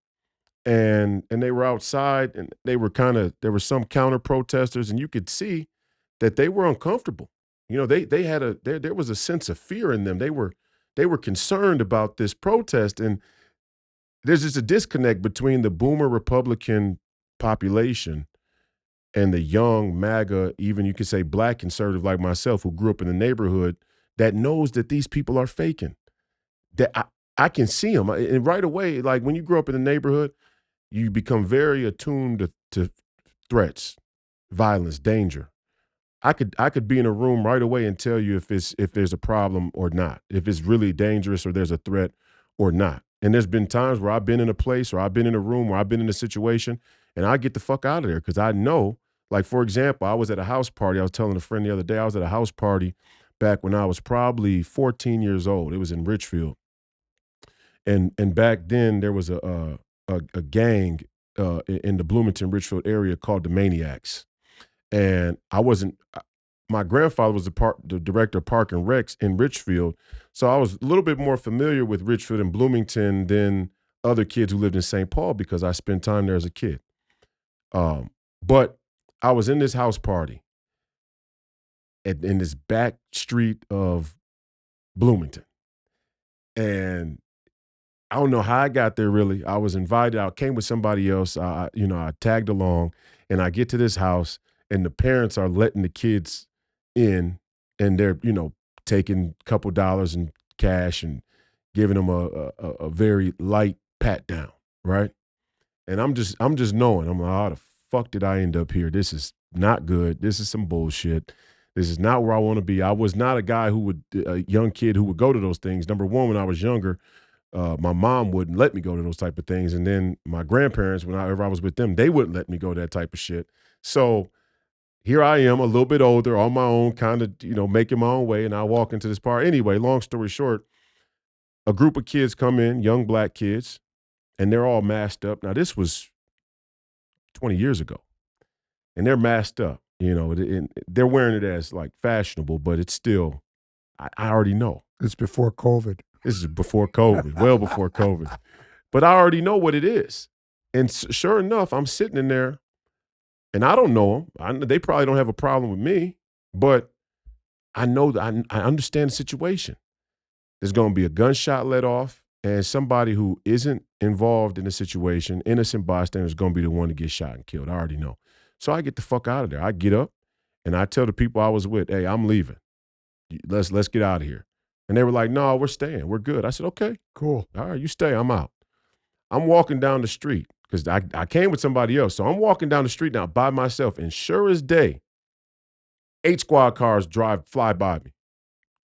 and they were outside, and there were some counter protesters, and you could see that they were uncomfortable. There was a sense of fear in them. They were concerned about this protest, and there's just a disconnect between the boomer Republican population and the young MAGA, even you could say black conservative like myself, who grew up in the neighborhood, that knows that these people are faking. That I can see them. And right away, like when you grow up in the neighborhood, you become very attuned to threats, violence, danger. I could be in a room right away and tell you if there's a problem or not, if it's really dangerous or there's a threat or not. And there's been times where I've been in a place or I've been in a room or I've been in a situation and I get the fuck out of there because I know, like, for example, I was at a house party. I was telling a friend the other day, I was at a house party back when I was probably 14 years old. It was in Richfield. And back then there was a gang in the Bloomington, Richfield area called the Maniacs. And my grandfather was the director of Park and Recs in Richfield. So I was a little bit more familiar with Richfield and Bloomington than other kids who lived in St. Paul because I spent time there as a kid. But I was in this house party in this back street of Bloomington. And I don't know how I got there really. I was invited. I came with somebody else. I tagged along and I get to this house and the parents are letting the kids in and they're, taking a couple dollars in cash and giving them a very light pat down, right? And I'm just knowing, I'm like, how the fuck did I end up here? This is not good. This is some bullshit. This is not where I want to be. I was not a young kid who would go to those things. Number one, when I was younger, my mom wouldn't let me go to those type of things. And then my grandparents, whenever I was with them, they wouldn't let me go to that type of shit. So here I am, a little bit older, on my own, kind of, making my own way. And I walk into this park. Anyway, long story short, a group of kids come in, young black kids, and they're all masked up. Now, this was 20 years ago. And they're masked up, and they're wearing it as like fashionable, but it's still, I already know. It's before COVID. This is before COVID, well before COVID. But I already know what it is. And sure enough, I'm sitting in there, and I don't know them. They probably don't have a problem with me, but I know that I understand the situation. There's going to be a gunshot let off, and somebody who isn't involved in the situation, innocent bystander, is going to be the one to get shot and killed. I already know. So I get the fuck out of there. I get up, and I tell the people I was with, hey, I'm leaving. Let's get out of here. And they were like, no, we're staying. We're good. I said, okay. Cool. All right, you stay. I'm out. I'm walking down the street because I came with somebody else. So I'm walking down the street now by myself. And sure as day, 8 squad cars fly by me,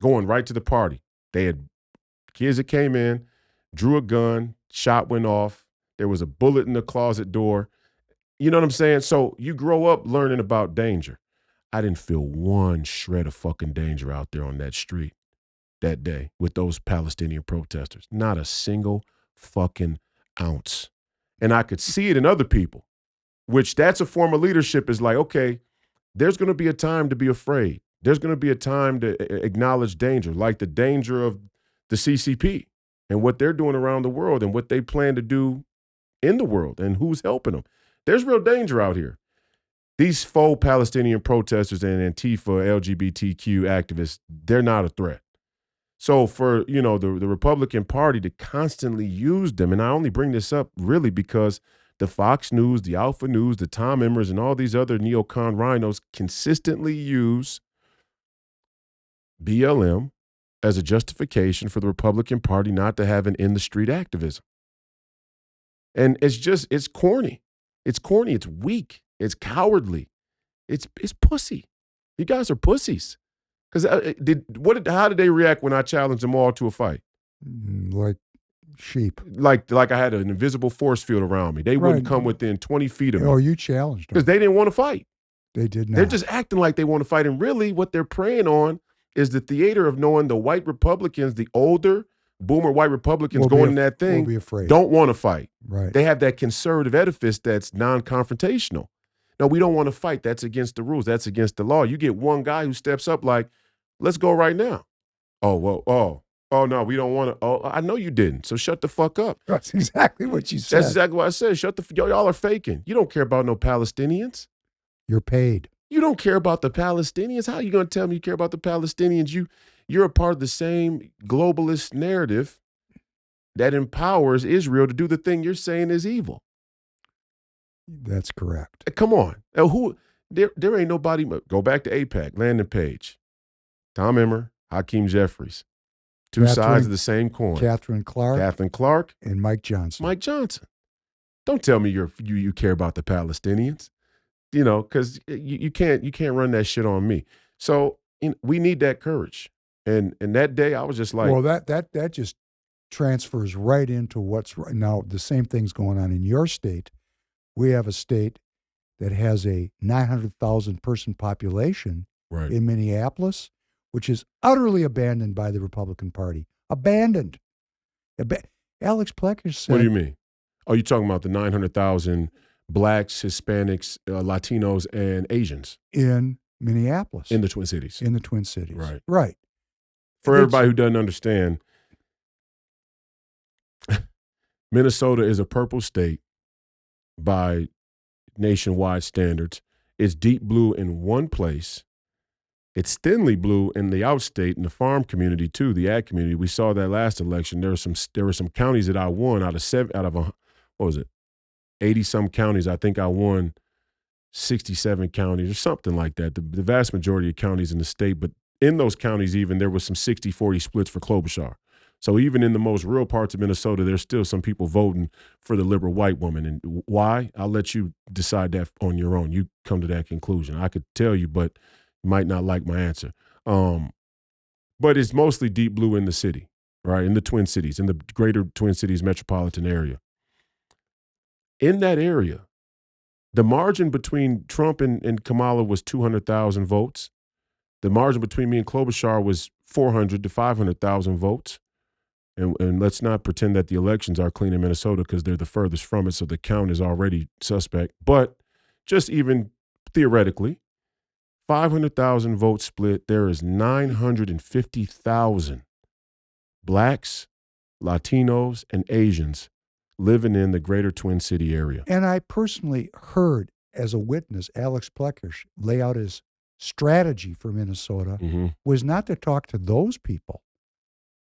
going right to the party. They had kids that came in, drew a gun, shot went off. There was a bullet in the closet door. You know what I'm saying? So you grow up learning about danger. I didn't feel one shred of fucking danger out there on that street that day with those Palestinian protesters. Not a single fucking ounce. And I could see it in other people, which that's a form of leadership, is like, okay, there's going to be a time to be afraid. There's going to be a time to acknowledge danger, like the danger of the CCP and what they're doing around the world and what they plan to do in the world and who's helping them. There's real danger out here. These faux Palestinian protesters and Antifa, LGBTQ activists, they're not a threat. So for, the Republican Party to constantly use them, and I only bring this up really because the Fox News, the Alpha News, the Tom Emmers, and all these other neocon rhinos consistently use BLM as a justification for the Republican Party not to have an in-the-street activism. And it's corny. It's corny. It's weak. It's cowardly. It's pussy. You guys are pussies. Because how did they react when I challenged them all to a fight? Like sheep. Like I had an invisible force field around me. They wouldn't come within 20 feet of me. Oh, you challenged them. Because they didn't want to fight. They did not. They're just acting like they want to fight. And really what they're preying on is the theater of knowing the white Republicans, the older boomer white Republicans going in that thing, will be afraid. Don't want to fight. Right. They have that conservative edifice that's non-confrontational. No, we don't want to fight. That's against the rules. That's against the law. You get one guy who steps up like, let's go right now. Oh, well, oh, no, we don't want to. Oh, I know you didn't. So shut the fuck up. That's exactly what you said. That's exactly what I said. Y'all are faking. You don't care about no Palestinians. You're paid. You don't care about the Palestinians. How are you going to tell me you care about the Palestinians? You're a part of the same globalist narrative that empowers Israel to do the thing you're saying is evil. That's correct. Come on. There ain't nobody. Go back to AIPAC, Landon Page, Tom Emmer, Hakeem Jeffries. Two sides of the same coin. Catherine Clark. And Mike Johnson. Don't tell me you care about the Palestinians. Because you can't run that shit on me. So we need that courage. And that day I was just like, well, that just transfers right into what's right now. The same thing's going on in your state. We have a state that has a 900,000 person population in Minneapolis, which is utterly abandoned by the Republican Party. Abandoned. Alex Plecker said. What do you mean? Oh, you're talking about the 900,000 blacks, Hispanics, Latinos, and Asians in Minneapolis, in the Twin Cities. Right. For everybody who doesn't understand, Minnesota is a purple state by nationwide standards. It's deep blue in one place. It's thinly blue in the outstate, in the farm community too, the ag community. We saw that last election. There were some counties that I won out of what was it? 80-some counties. I think I won 67 counties or something like that. The vast majority of counties in the state, but in those counties even, there was some 60-40 splits for Klobuchar. So even in the most rural parts of Minnesota, there's still some people voting for the liberal white woman. And why? I'll let you decide that on your own. You come to that conclusion. I could tell you, but you might not like my answer. But it's mostly deep blue in the city, right? In the Twin Cities, in the greater Twin Cities metropolitan area. In that area, the margin between Trump and Kamala was 200,000 votes. The margin between me and Klobuchar was 400 to 500,000 votes. And let's not pretend that the elections are clean in Minnesota because they're the furthest from it, so the count is already suspect. But just even theoretically, 500,000 votes split, there is 950,000 blacks, Latinos, and Asians living in the greater Twin City area. And I personally heard, as a witness, Alex Plecker lay out his strategy for Minnesota was not to talk to those people.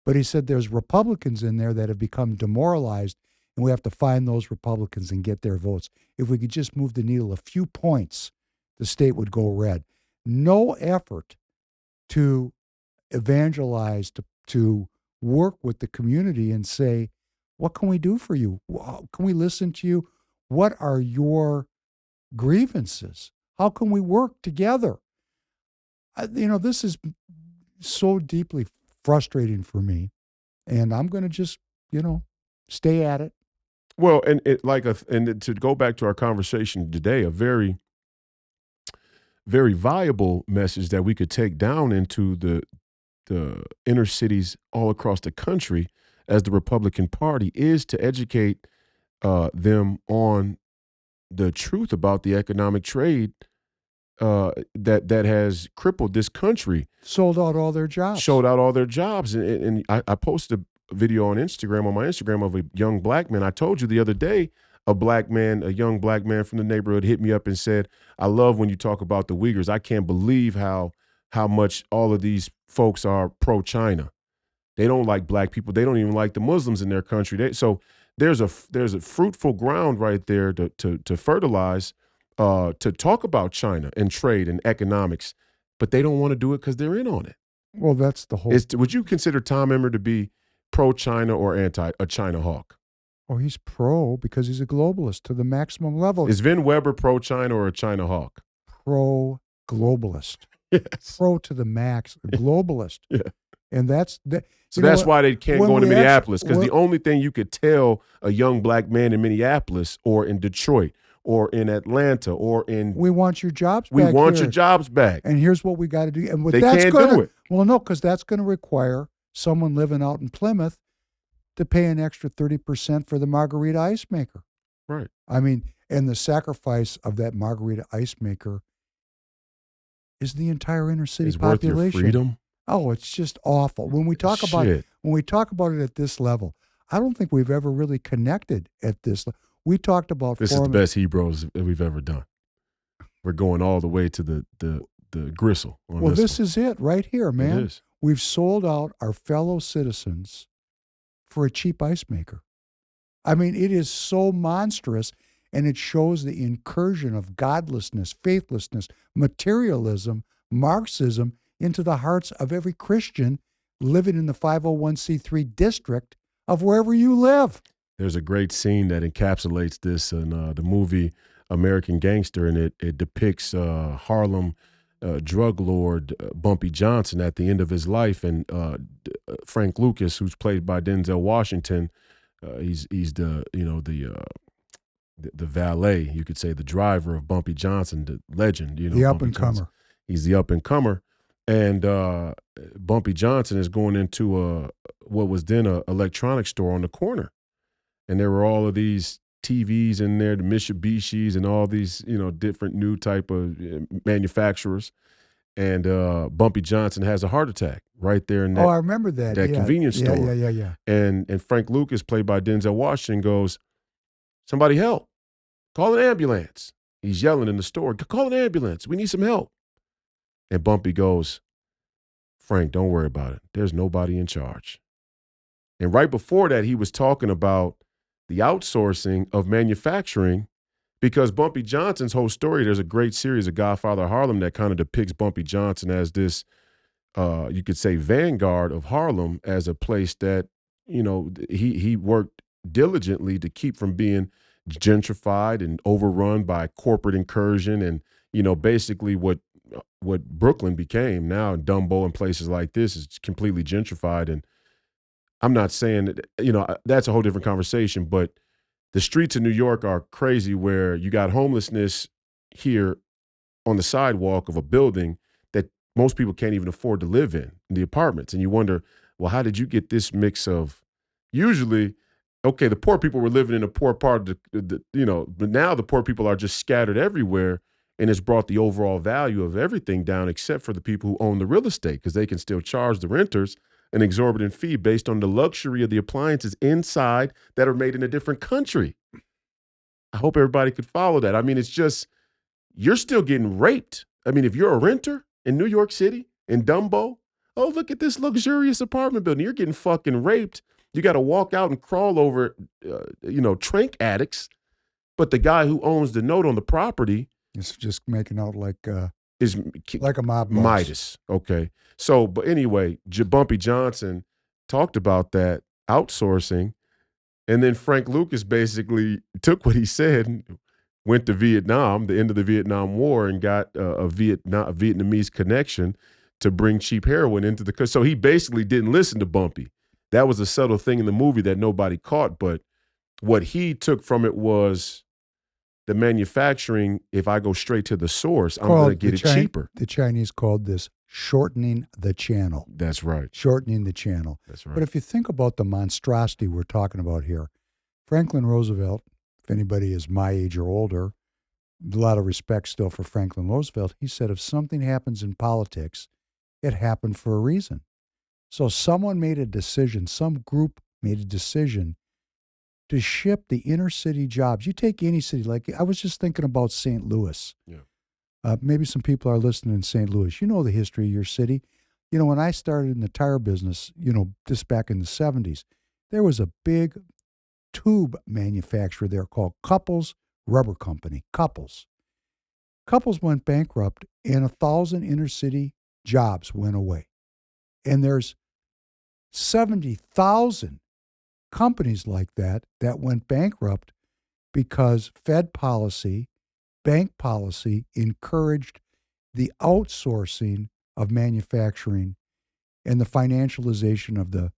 But he said there's Republicans in there that have become demoralized, and we have to find those Republicans and get their votes. If we could just move the needle a few points, the state would go red. No effort to evangelize, to work with the community and say, what can we do for you? Can we listen to you? What are your grievances? How can we work together? This is so deeply frustrating for me, and I'm going to just, stay at it. Well, and to go back to our conversation today, a very, very viable message that we could take down into the inner cities all across the country as the Republican Party is to educate them on the truth about the economic trade that has crippled this country. Sold out all their jobs. And I posted a video on my Instagram of a young black man. I told you the other day, a young black man from the neighborhood hit me up and said, I love when you talk about the Uyghurs. I can't believe how much all of these folks are pro-China. They don't like black people. They don't even like the Muslims in their country. So there's a fruitful ground right there to fertilize, to talk about China and trade and economics, but they don't want to do it because they're in on it. Well, that's the whole. Would you consider Tom Emmer to be pro-China or a China hawk? Oh, he's pro because he's a globalist to the maximum level. Is Vin Weber pro-China or a China hawk? Pro-globalist. Yes. Pro to the max, globalist. Yeah. And that's that. So that's why they can't go into Minneapolis, because the only thing you could tell a young black man in Minneapolis or in Detroit or in Atlanta or in we want your jobs back. We want here. your jobs back. And here's what we got to do. And what they that's can't gonna, do it. Well, no, because that's going to require someone living out in Plymouth to pay an extra 30% for the margarita ice maker. Right. I mean, and the sacrifice of that margarita ice maker is the entire inner city population. Worth your freedom? Oh, it's just awful. When we talk about it at this level, I don't think we've ever really connected at this level. We talked about this is the best HEBROES we've ever done. We're going all the way to the gristle. Well, this is it right here, man. It is. We've sold out our fellow citizens for a cheap ice maker. I mean, it is so monstrous, and it shows the incursion of godlessness, faithlessness, materialism, Marxism into the hearts of every Christian living in the 501c3 district of wherever you live. There's a great scene that encapsulates this in the movie American Gangster, and it depicts Harlem drug lord Bumpy Johnson at the end of his life, and Frank Lucas, who's played by Denzel Washington, he's the valet, you could say, the driver of Bumpy Johnson, the legend, the up and comer. He's the up and comer, and Bumpy Johnson is going into what was then a electronics store on the corner, and there were all of these TVs in there, the Mitsubishis and all these, different new type of manufacturers. And Bumpy Johnson has a heart attack right there in that. Oh, I remember that. Convenience store. Yeah. And Frank Lucas, played by Denzel Washington, goes, "Somebody help. Call an ambulance." He's yelling in the store, "Call an ambulance. We need some help." And Bumpy goes, "Frank, don't worry about it. There's nobody in charge." And right before that, he was talking about the outsourcing of manufacturing, because Bumpy Johnson's whole story, there's a great series of Godfather of Harlem that kind of depicts Bumpy Johnson as this, you could say, vanguard of Harlem, as a place that, he worked diligently to keep from being gentrified and overrun by corporate incursion and, basically what Brooklyn became now, Dumbo and places like this is completely gentrified. And I'm not saying that, that's a whole different conversation, but the streets of New York are crazy, where you got homelessness here on the sidewalk of a building that most people can't even afford to live in the apartments. And you wonder, well, how did you get this mix of, usually, okay, the poor people were living in a poor part of but now the poor people are just scattered everywhere, and it's brought the overall value of everything down, except for the people who own the real estate, because they can still charge the renters an exorbitant fee based on the luxury of the appliances inside that are made in a different country. I hope everybody could follow that. I mean, it's just, you're still getting raped. I mean, if you're a renter in New York City, in Dumbo, oh, look at this luxurious apartment building. You're getting fucking raped. You got to walk out and crawl over, trank addicts. But the guy who owns the note on the property is just making out like is like a mob boss. Midas. Okay. So, but anyway, Bumpy Johnson talked about that outsourcing, and then Frank Lucas basically took what he said, went to Vietnam, the end of the Vietnam War, and got a Vietnamese connection to bring cheap heroin into the. So he basically didn't listen to Bumpy. That was a subtle thing in the movie that nobody caught, but what he took from it was the manufacturing. If I go straight to the source, I'm going to get it cheaper. The Chinese called this shortening the channel. That's right. Shortening the channel. That's right. But if you think about the monstrosity we're talking about here, Franklin Roosevelt, if anybody is my age or older, a lot of respect still for Franklin Roosevelt, he said, if something happens in politics, it happened for a reason. So someone made a decision, some group made a decision to ship the inner city jobs. You take any city, like I was just thinking about St. Louis. Yeah. Maybe some people are listening in St. Louis. You know the history of your city. You know, when I started in the tire business, this back in the 70s, there was a big tube manufacturer there called Couples Rubber Company. Couples went bankrupt, and 1,000 inner city jobs went away. And there's 70,000 companies like that went bankrupt because Fed policy, bank policy encouraged the outsourcing of manufacturing and the financialization of the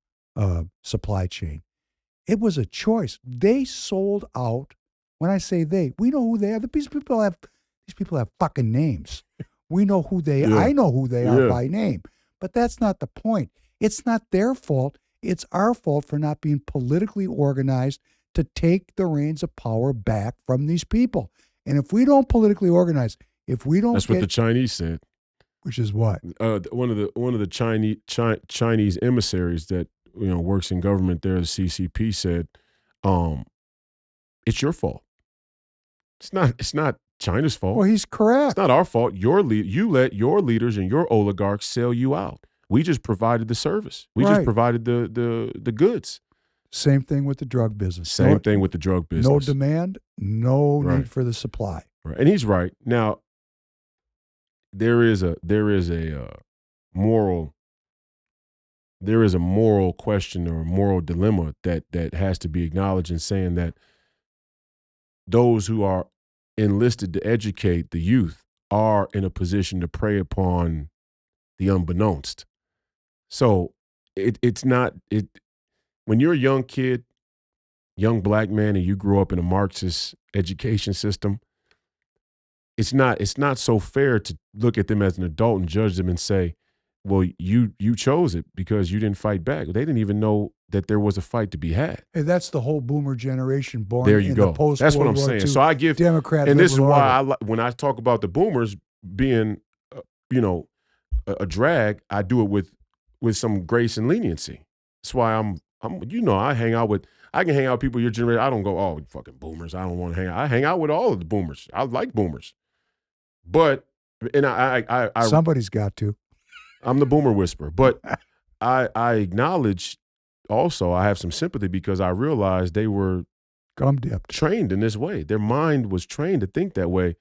supply chain. It was a choice. They sold out. When I say they, we know who they are. These people have fucking names. We know who they are. Yeah. I know who they are Yeah. by name. But that's not the point. It's not their fault. It's our fault for not being politically organized to take the reins of power back from these people. And if we don't politically organize, if we don't That's what the Chinese said. which is what? One of the Chinese emissaries that works in government there, the CCP, said, "It's your fault. It's not China's fault. Well, he's correct. It's not our fault. You let your leaders and your oligarchs sell you out. We just provided the service. We just Right. provided the goods. Same thing with the drug business. Same thing with the drug business. No demand, no Right. need for the supply. Right. And he's right. Now, there is a moral question or a moral dilemma that has to be acknowledged in saying that those who are enlisted to educate the youth are in a position to prey upon the unbeknownst. So it's not when you're a young kid, young black man, and you grew up in a Marxist education system, it's not so fair to look at them as an adult and judge them and say, well, you chose it because you didn't fight back. They didn't even know that there was a fight to be had. Hey, that's the whole boomer generation born There you in go. the post That's what I'm World War saying. II So I give Democrat, and this is liberal why order. when I talk about the boomers being, a drag, I do it with some grace and leniency. That's why I can hang out with people your generation. I don't go, oh, fucking boomers. I don't want to hang out. I hang out with all of the boomers. I like boomers. But, and I Somebody's got to. I'm the boomer whisperer. But I acknowledge also I have some sympathy because I realized they were Gum dipped. trained in this way. Their mind was trained to think that way.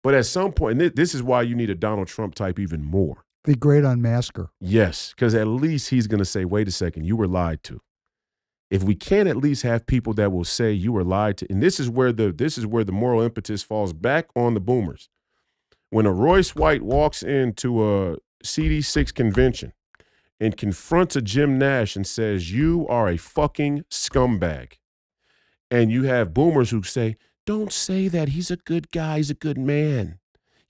But at some point, and this is why you need a Donald Trump type even more. The great unmasker. Yes, because at least he's going to say, wait a second, you were lied to. If we can't at least have people that will say you were lied to, and this is where the moral impetus falls back on the boomers. When a Royce White walks into a CD6 convention and confronts a Jim Nash and says, you are a fucking scumbag. And you have boomers who say, don't say that. He's a good guy. He's a good man.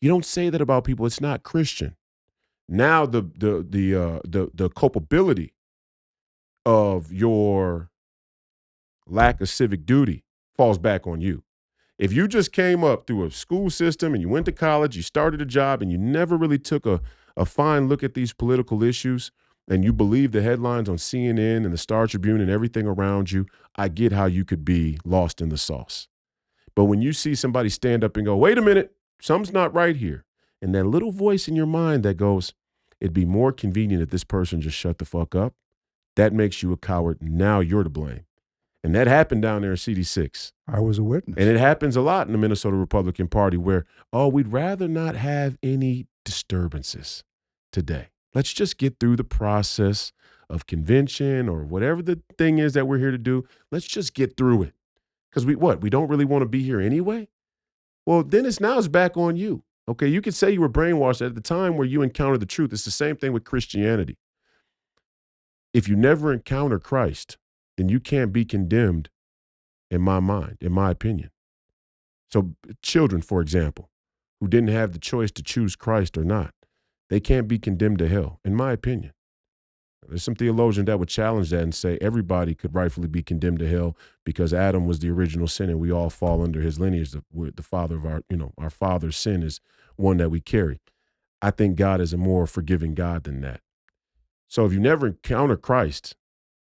You don't say that about people. It's not Christian. Now the culpability of your lack of civic duty falls back on you. If you just came up through a school system and you went to college, you started a job, and you never really took a fine look at these political issues, and you believe the headlines on CNN and the Star Tribune and everything around you, I get how you could be lost in the sauce. But when you see somebody stand up and go, wait a minute, something's not right here, and that little voice in your mind that goes, it'd be more convenient if this person just shut the fuck up, that makes you a coward. Now you're to blame. And that happened down there in CD6. I was a witness. And it happens a lot in the Minnesota Republican Party where, we'd rather not have any disturbances today. Let's just get through the process of convention or whatever the thing is that we're here to do. Let's just get through it. Because we don't really want to be here anyway? Well, then it's back on you. Okay, you could say you were brainwashed at the time where you encountered the truth. It's the same thing with Christianity. If you never encounter Christ, then you can't be condemned in my mind, in my opinion. So children, for example, who didn't have the choice to choose Christ or not, they can't be condemned to hell, in my opinion. There's some theologian that would challenge that and say everybody could rightfully be condemned to hell because Adam was the original sin and we all fall under his lineage. The father of our father's sin is one that we carry. I think God is a more forgiving God than that. So if you never encounter Christ,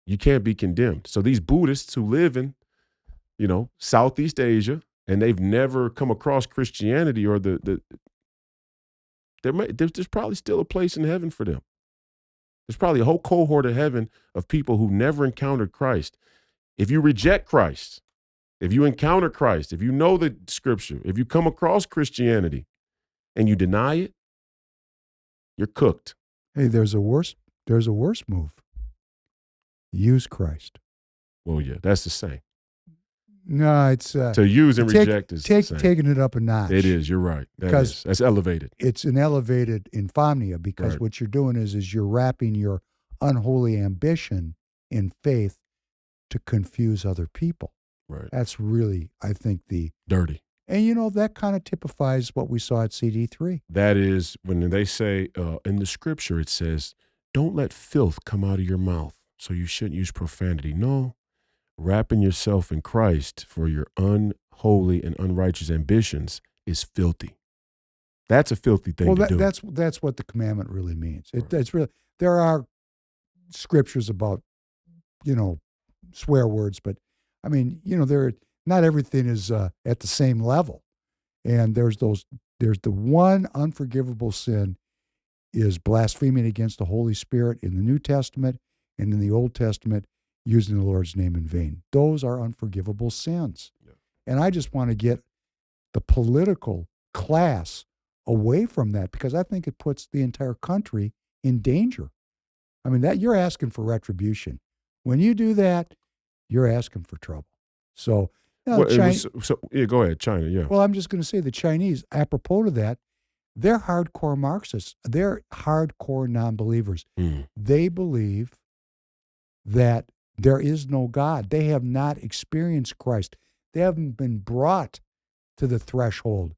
you can't be condemned. So these Buddhists who live in Southeast Asia, and they've never come across Christianity or there's probably still a place in heaven for them. There's probably a whole cohort of heaven of people who never encountered Christ. If you reject Christ, if you encounter Christ, if you know the scripture, if you come across Christianity and you deny it, you're cooked. Hey, there's a worse move. Use Christ. Well, yeah, that's the same. No, it's to use and reject is the same. Taking it up a notch. It is. You're right. That's elevated. It's an elevated infamia because Right. what you're doing is you're wrapping your unholy ambition in faith to confuse other people. Right. That's really, I think, Dirty. and that kind of typifies what we saw at CD3. That is when they say in the scripture, it says, don't let filth come out of your mouth. So you shouldn't use profanity. No. Wrapping yourself in Christ for your unholy and unrighteous ambitions is filthy. That's a filthy thing to do. That's what the commandment really means. It's really, there are scriptures about, swear words, but I mean, not everything is at the same level. And there's the one unforgivable sin is blaspheming against the Holy Spirit in the New Testament and in the Old Testament, using the Lord's name in vain. Those are unforgivable sins. Yeah. And I just want to get the political class away from that because I think it puts the entire country in danger. I mean, that you're asking for retribution. When you do that, you're asking for trouble. So, go ahead, China, yeah. Well, I'm just going to say the Chinese, apropos to that, they're hardcore Marxists. They're hardcore non-believers. They believe that there is no God. They have not experienced Christ. They haven't been brought to the threshold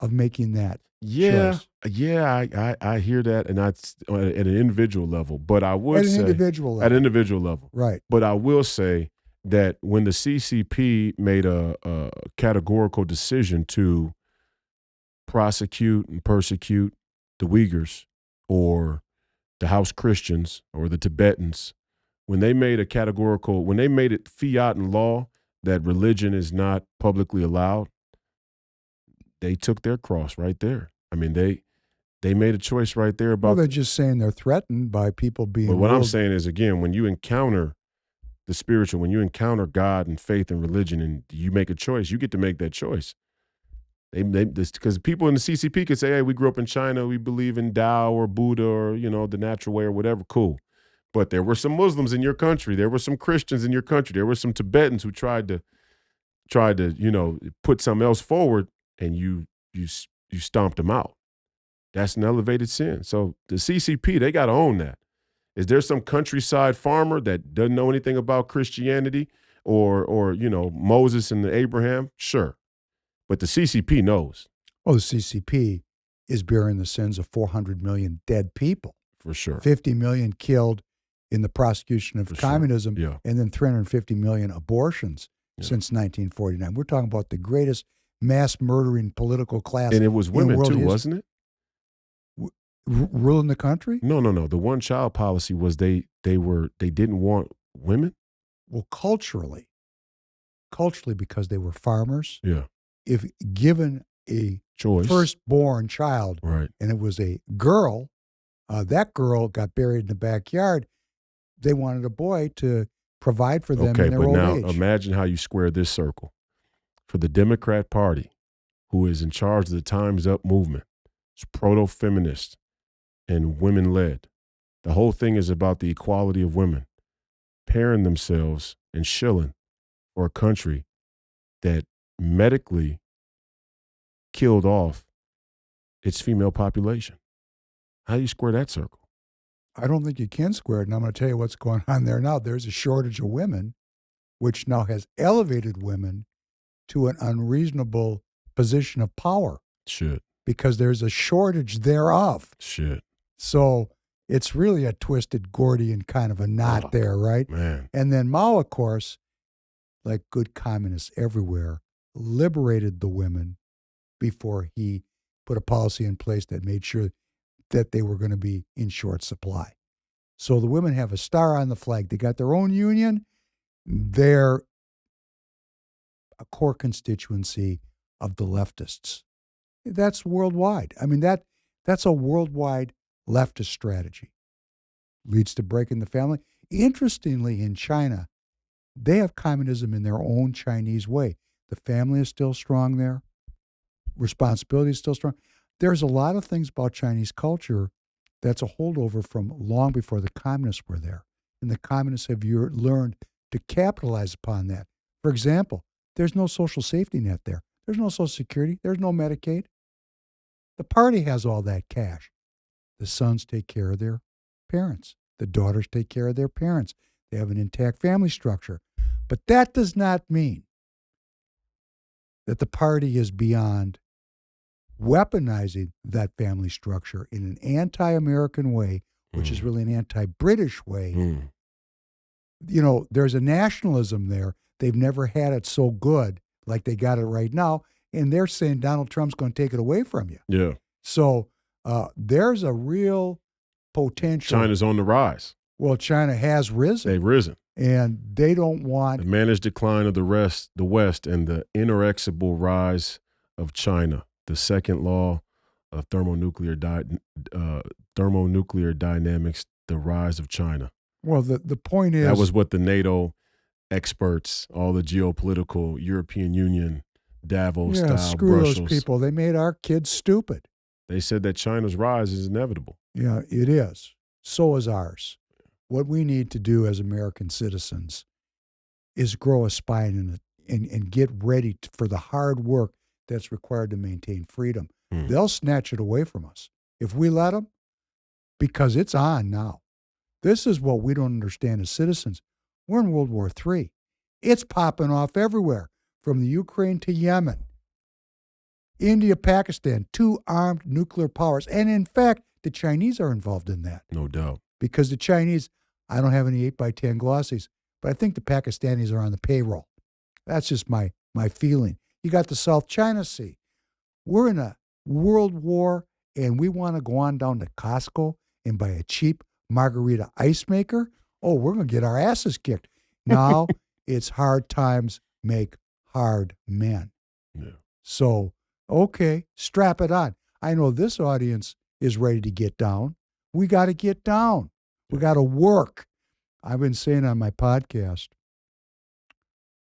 of making that choice. Yeah, I hear that, and that's at an individual level. But I would say at an individual level, right? But I will say that when the CCP made a categorical decision to prosecute and persecute the Uyghurs or the House Christians or the Tibetans, when they made it fiat in law that religion is not publicly allowed, they took their cross right there. I mean, they made a choice right there about. Well, they're just saying they're threatened by people being. But what I'm saying is, again, when you encounter the spiritual, when you encounter God and faith and religion, and you make a choice, you get to make that choice. Because people in the CCP could say, "Hey, we grew up in China, we believe in Tao or Buddha or the natural way or whatever." Cool. But there were some Muslims in your country. There were some Christians in your country. There were some Tibetans who tried to put something else forward, and you stomped them out. That's an elevated sin. So the CCP, they got to own that. Is there some countryside farmer that doesn't know anything about Christianity or Moses and Abraham? Sure. But the CCP knows. Well, the CCP is bearing the sins of 400 million dead people. For sure. 50 million killed in the prosecution of communism, Yeah. and then 350 million abortions since 1949. We're talking about the greatest mass murdering political class. And it was women too, wasn't it? Ruling the country? No. The one child policy was they didn't want women. Well, culturally, because they were farmers. Yeah. If given a choice, firstborn child, right, and it was a girl, that girl got buried in the backyard. They wanted a boy to provide for them in their old age. Okay, but now imagine how you square this circle. For the Democrat Party, who is in charge of the Time's Up movement, it's proto-feminist and women-led. The whole thing is about the equality of women, pairing themselves and shilling for a country that medically killed off its female population. How do you square that circle? I don't think you can square it, and I'm going to tell you what's going on there now. There's a shortage of women, which now has elevated women to an unreasonable position of power. Should. Because there's a shortage thereof. Should. So it's really a twisted Gordian kind of a knot there, right? Man. And then Mao, of course, like good communists everywhere, liberated the women before he put a policy in place that made sure that they were going to be in short supply. So the women have a star on the flag. They got their own union. They're a core constituency of the leftists. That's worldwide. I mean, that's a worldwide leftist strategy. Leads to breaking the family. Interestingly, in China, they have communism in their own Chinese way. The family is still strong there. Responsibility is still strong. There's a lot of things about Chinese culture that's a holdover from long before the communists were there. And the communists have learned to capitalize upon that. For example, there's no social safety net there. There's no Social Security. There's no Medicaid. The party has all that cash. The sons take care of their parents. The daughters take care of their parents. They have an intact family structure. But that does not mean that the party is beyond weaponizing that family structure in an anti-American way, which is really an anti-British way. You know, there's a nationalism there. They've never had it so good like they got it right now, and they're saying Donald Trump's going to take it away from you. Yeah. So there's a real potential. China's on the rise. Well, China has risen. They've risen. And they don't want The managed decline of the West, and the inexorable rise of China. The second law of thermonuclear dynamics, the rise of China. Well, the point is That was what the NATO experts, all the geopolitical European Union, Davos style, screw Brussels. those people. They made our kids stupid. They said that China's rise is inevitable. Yeah, it is. So is ours. What we need to do as American citizens is grow a spine and get ready for the hard work that's required to maintain freedom. They'll snatch it away from us if we let them, because it's on now. This is what we don't understand as citizens. We're in World War III. It's popping off everywhere, from the Ukraine to Yemen, India, Pakistan, 2 armed nuclear powers. And in fact, the Chinese are involved in that. No doubt. Because the Chinese, I don't have any 8x10 glossies, but I think the Pakistanis are on the payroll. That's just my feeling. You got the South China Sea. We're in a world war, and we want to go on down to Costco and buy a cheap margarita ice maker. Oh, we're going to get our asses kicked. Now it's hard times make hard men. Yeah. So, okay, strap it on. I know this audience is ready to get down. We got to get down. We got to work. I've been saying on my podcast,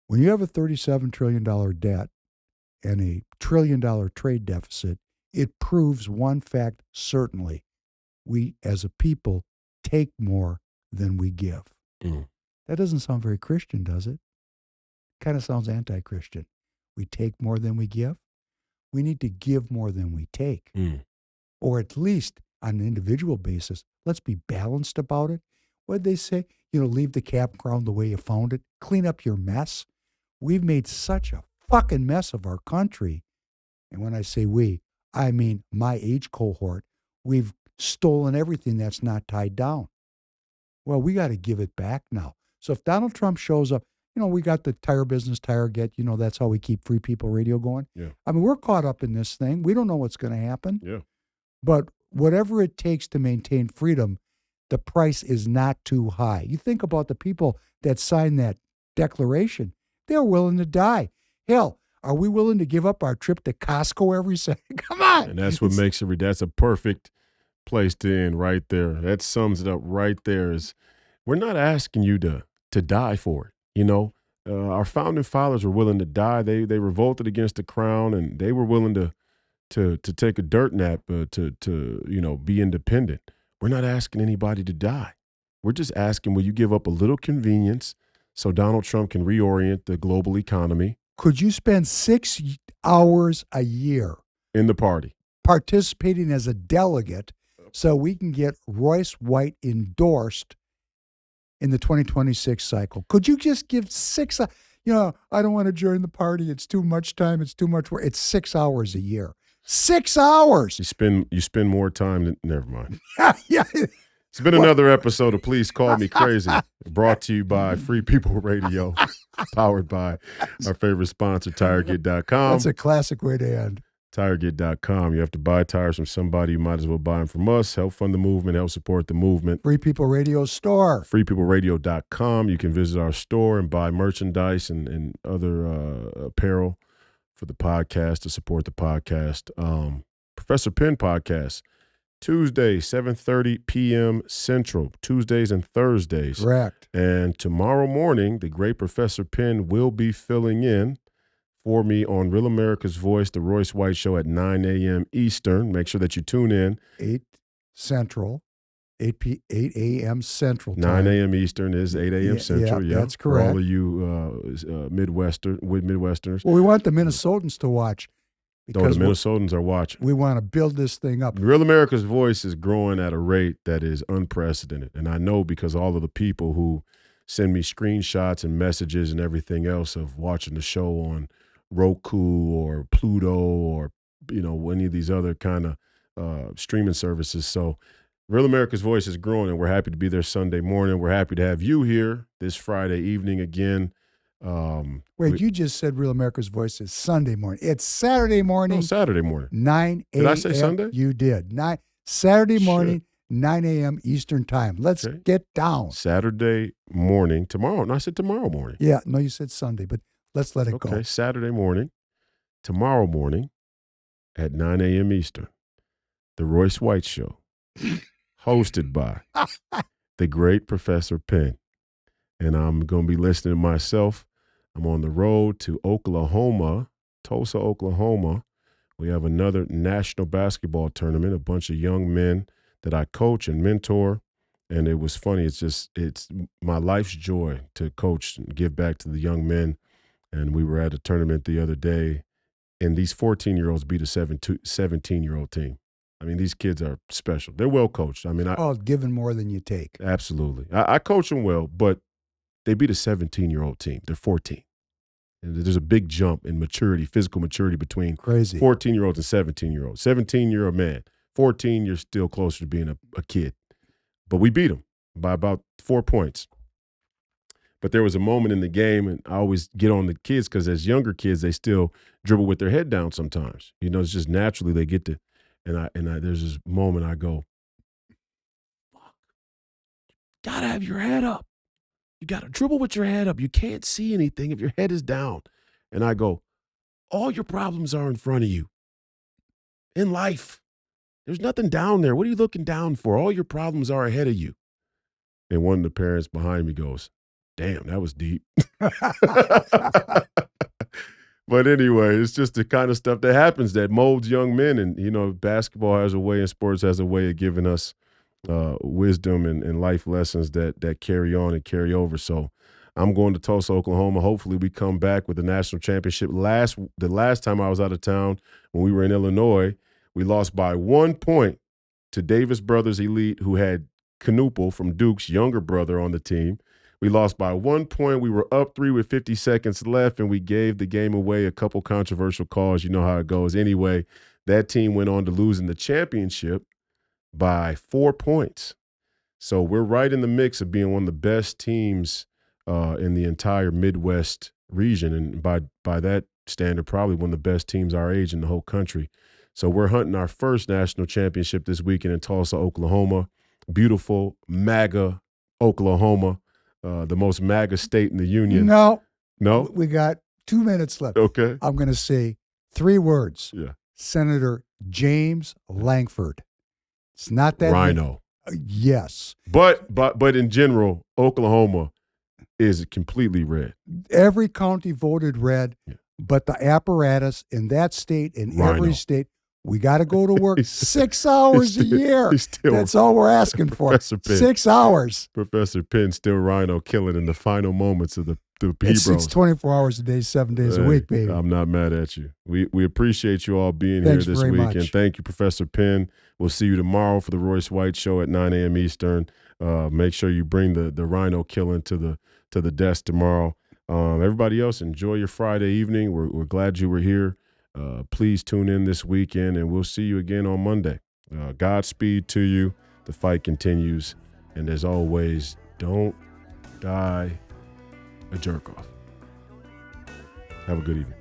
when you have a $37 trillion debt and a $1 trillion trade deficit, it proves one fact certainly. We, as a people, take more than we give. That doesn't sound very Christian, does it? Kind of sounds anti-Christian. We take more than we give. We need to give more than we take. Or at least on an individual basis, let's be balanced about it. What'd they say? Leave the campground the way you found it. Clean up your mess. We've made such a fucking mess of our country. And when I say we, I mean my age cohort. We've stolen everything that's not tied down. Well, we got to give it back now. So if Donald Trump shows up, we got the tire business, TireGet, that's how we keep Free People Radio going. Yeah. I mean, we're caught up in this thing. We don't know what's going to happen. Yeah. But whatever it takes to maintain freedom, the price is not too high. You think about the people that signed that declaration. They're willing to die. Hell, are we willing to give up our trip to Costco every second? Come on. And that's what makes it, that's a perfect place to end right there. That sums it up right there. Is we're not asking you to die for it. Our founding fathers were willing to die. They revolted against the crown, and they were willing to take a dirt nap to be independent. We're not asking anybody to die. We're just asking, will you give up a little convenience so Donald Trump can reorient the global economy? Could you spend 6 hours a year in the party participating as a delegate so we can get Royce White endorsed in the 2026 cycle? Could you just give 6? I don't want to join the party. It's too much time. It's too much work. It's 6 hours a year. 6 hours. You spend more time than, never mind. Yeah. It's been another episode of Please Call Me Crazy, brought to you by Free People Radio, powered by our favorite sponsor, TireGet.com. That's a classic way to end. TireGate.com. You have to buy tires from somebody. You might as well buy them from us. Help fund the movement. Help support the movement. Free People Radio store. FreePeopleRadio.com. You can visit our store and buy merchandise and other apparel for the podcast to support the podcast. Professor Penn podcast, Tuesday, 7:30 p.m. Central, Tuesdays and Thursdays. Correct. And tomorrow morning, the great Professor Penn will be filling in for me on Real America's Voice, the Royce White Show at 9 a.m. Eastern. Make sure that you tune in. 8 Central, 8 a.m. Central time. 9 a.m. Eastern is 8 a.m. Central. Yeah, that's correct. For all of you Midwesterners. Well, we want the Minnesotans to watch. The Minnesotans are watching. We want to build this thing up. Real America's Voice is growing at a rate that is unprecedented. And I know because all of the people who send me screenshots and messages and everything else of watching the show on Roku or Pluto or, any of these other kind of streaming services. So Real America's Voice is growing, and we're happy to be there Sunday morning. We're happy to have you here this Friday evening again. You just said Real America's Voice is Sunday morning. It's Saturday morning. No, Saturday morning. 9 a.m. Did I say Sunday? You did. Saturday morning, 9 a.m. Eastern time. Let's get down. Saturday morning, tomorrow. No, I said tomorrow morning. Yeah, no, you said Sunday, but let's let it go. Okay, Saturday morning, tomorrow morning at 9 a.m. Eastern, the Royce White Show, hosted by the great Professor Penn. And I'm going to be listening to myself. I'm on the road to Oklahoma, Tulsa, Oklahoma. We have another national basketball tournament, a bunch of young men that I coach and mentor. And it was funny. It's my life's joy to coach and give back to the young men. And we were at a tournament the other day, and these 14-year-olds beat a 17-year-old team. I mean, these kids are special. They're well coached. I mean, giving more than you take. Absolutely. I coach them well, but they beat a 17-year-old team. They're 14. And there's a big jump in maturity, physical maturity between 14-year-olds and 17-year-olds. 17, you're a man. 14, you're still closer to being a kid. But we beat them by about 4 points. But there was a moment in the game, and I always get on the kids because as younger kids, they still dribble with their head down sometimes. It's just naturally they get to, and I there's this moment I go, fuck, gotta have your head up. You got to dribble with your head up. You can't see anything if your head is down. And I go, all your problems are in front of you in life. There's nothing down there. What are you looking down for? All your problems are ahead of you. And one of the parents behind me goes, damn, that was deep. But anyway, it's just the kind of stuff that happens that molds young men. And, basketball has a way and sports has a way of giving us wisdom and life lessons that carry on and carry over. So I'm going to Tulsa, Oklahoma. Hopefully we come back with the national championship. The last time I was out of town, when we were in Illinois, we lost by 1 point to Davis Brothers Elite, who had Knuppel from Duke's younger brother on the team. We lost by 1 point. We were up 3 with 50 seconds left, and we gave the game away. A couple controversial calls. You know how it goes. Anyway, that team went on to lose in the championship by 4 points. So we're right in the mix of being one of the best teams in the entire Midwest region. And by that standard, probably one of the best teams our age in the whole country. So we're hunting our first national championship this weekend in Tulsa, Oklahoma. Beautiful MAGA Oklahoma, the most MAGA state in the union. No. We got 2 minutes left. Okay. I'm going to say 3 words. Yeah. Senator James Langford. It's not that Rhino. Yes. But in general, Oklahoma is completely red. Every county voted red, but the apparatus in that state, in Rhino. every state, we got to go to work 6 hours a year. Still, that's all we're asking for. Professor Penn, 6 hours. Professor Penn still Rhino killing in the final moments of the HEBROES. It's 24 hours a day, 7 days a week, baby. I'm not mad at you. We appreciate you all being Thanks here this very week. much. And thank you, Professor Penn. We'll see you tomorrow for the Royce White Show at 9 a.m. Eastern. Make sure you bring the Rhino killing to the desk tomorrow. Everybody else, enjoy your Friday evening. We're glad you were here. Please tune in this weekend, and we'll see you again on Monday. Godspeed to you. The fight continues. And as always, don't die a jerk-off. Have a good evening.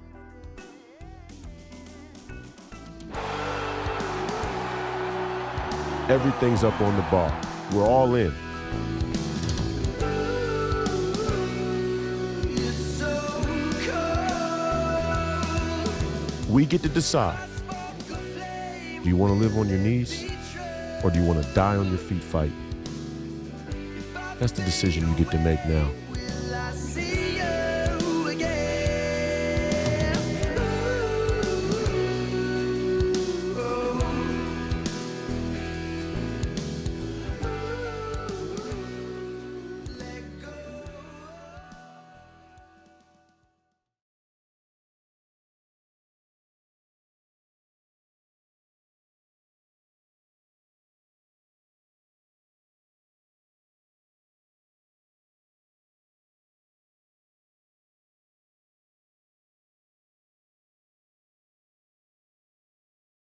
Everything's up on the bar. We're all in. We get to decide. Do you want to live on your knees, or do you want to die on your feet fighting? That's the decision you get to make now.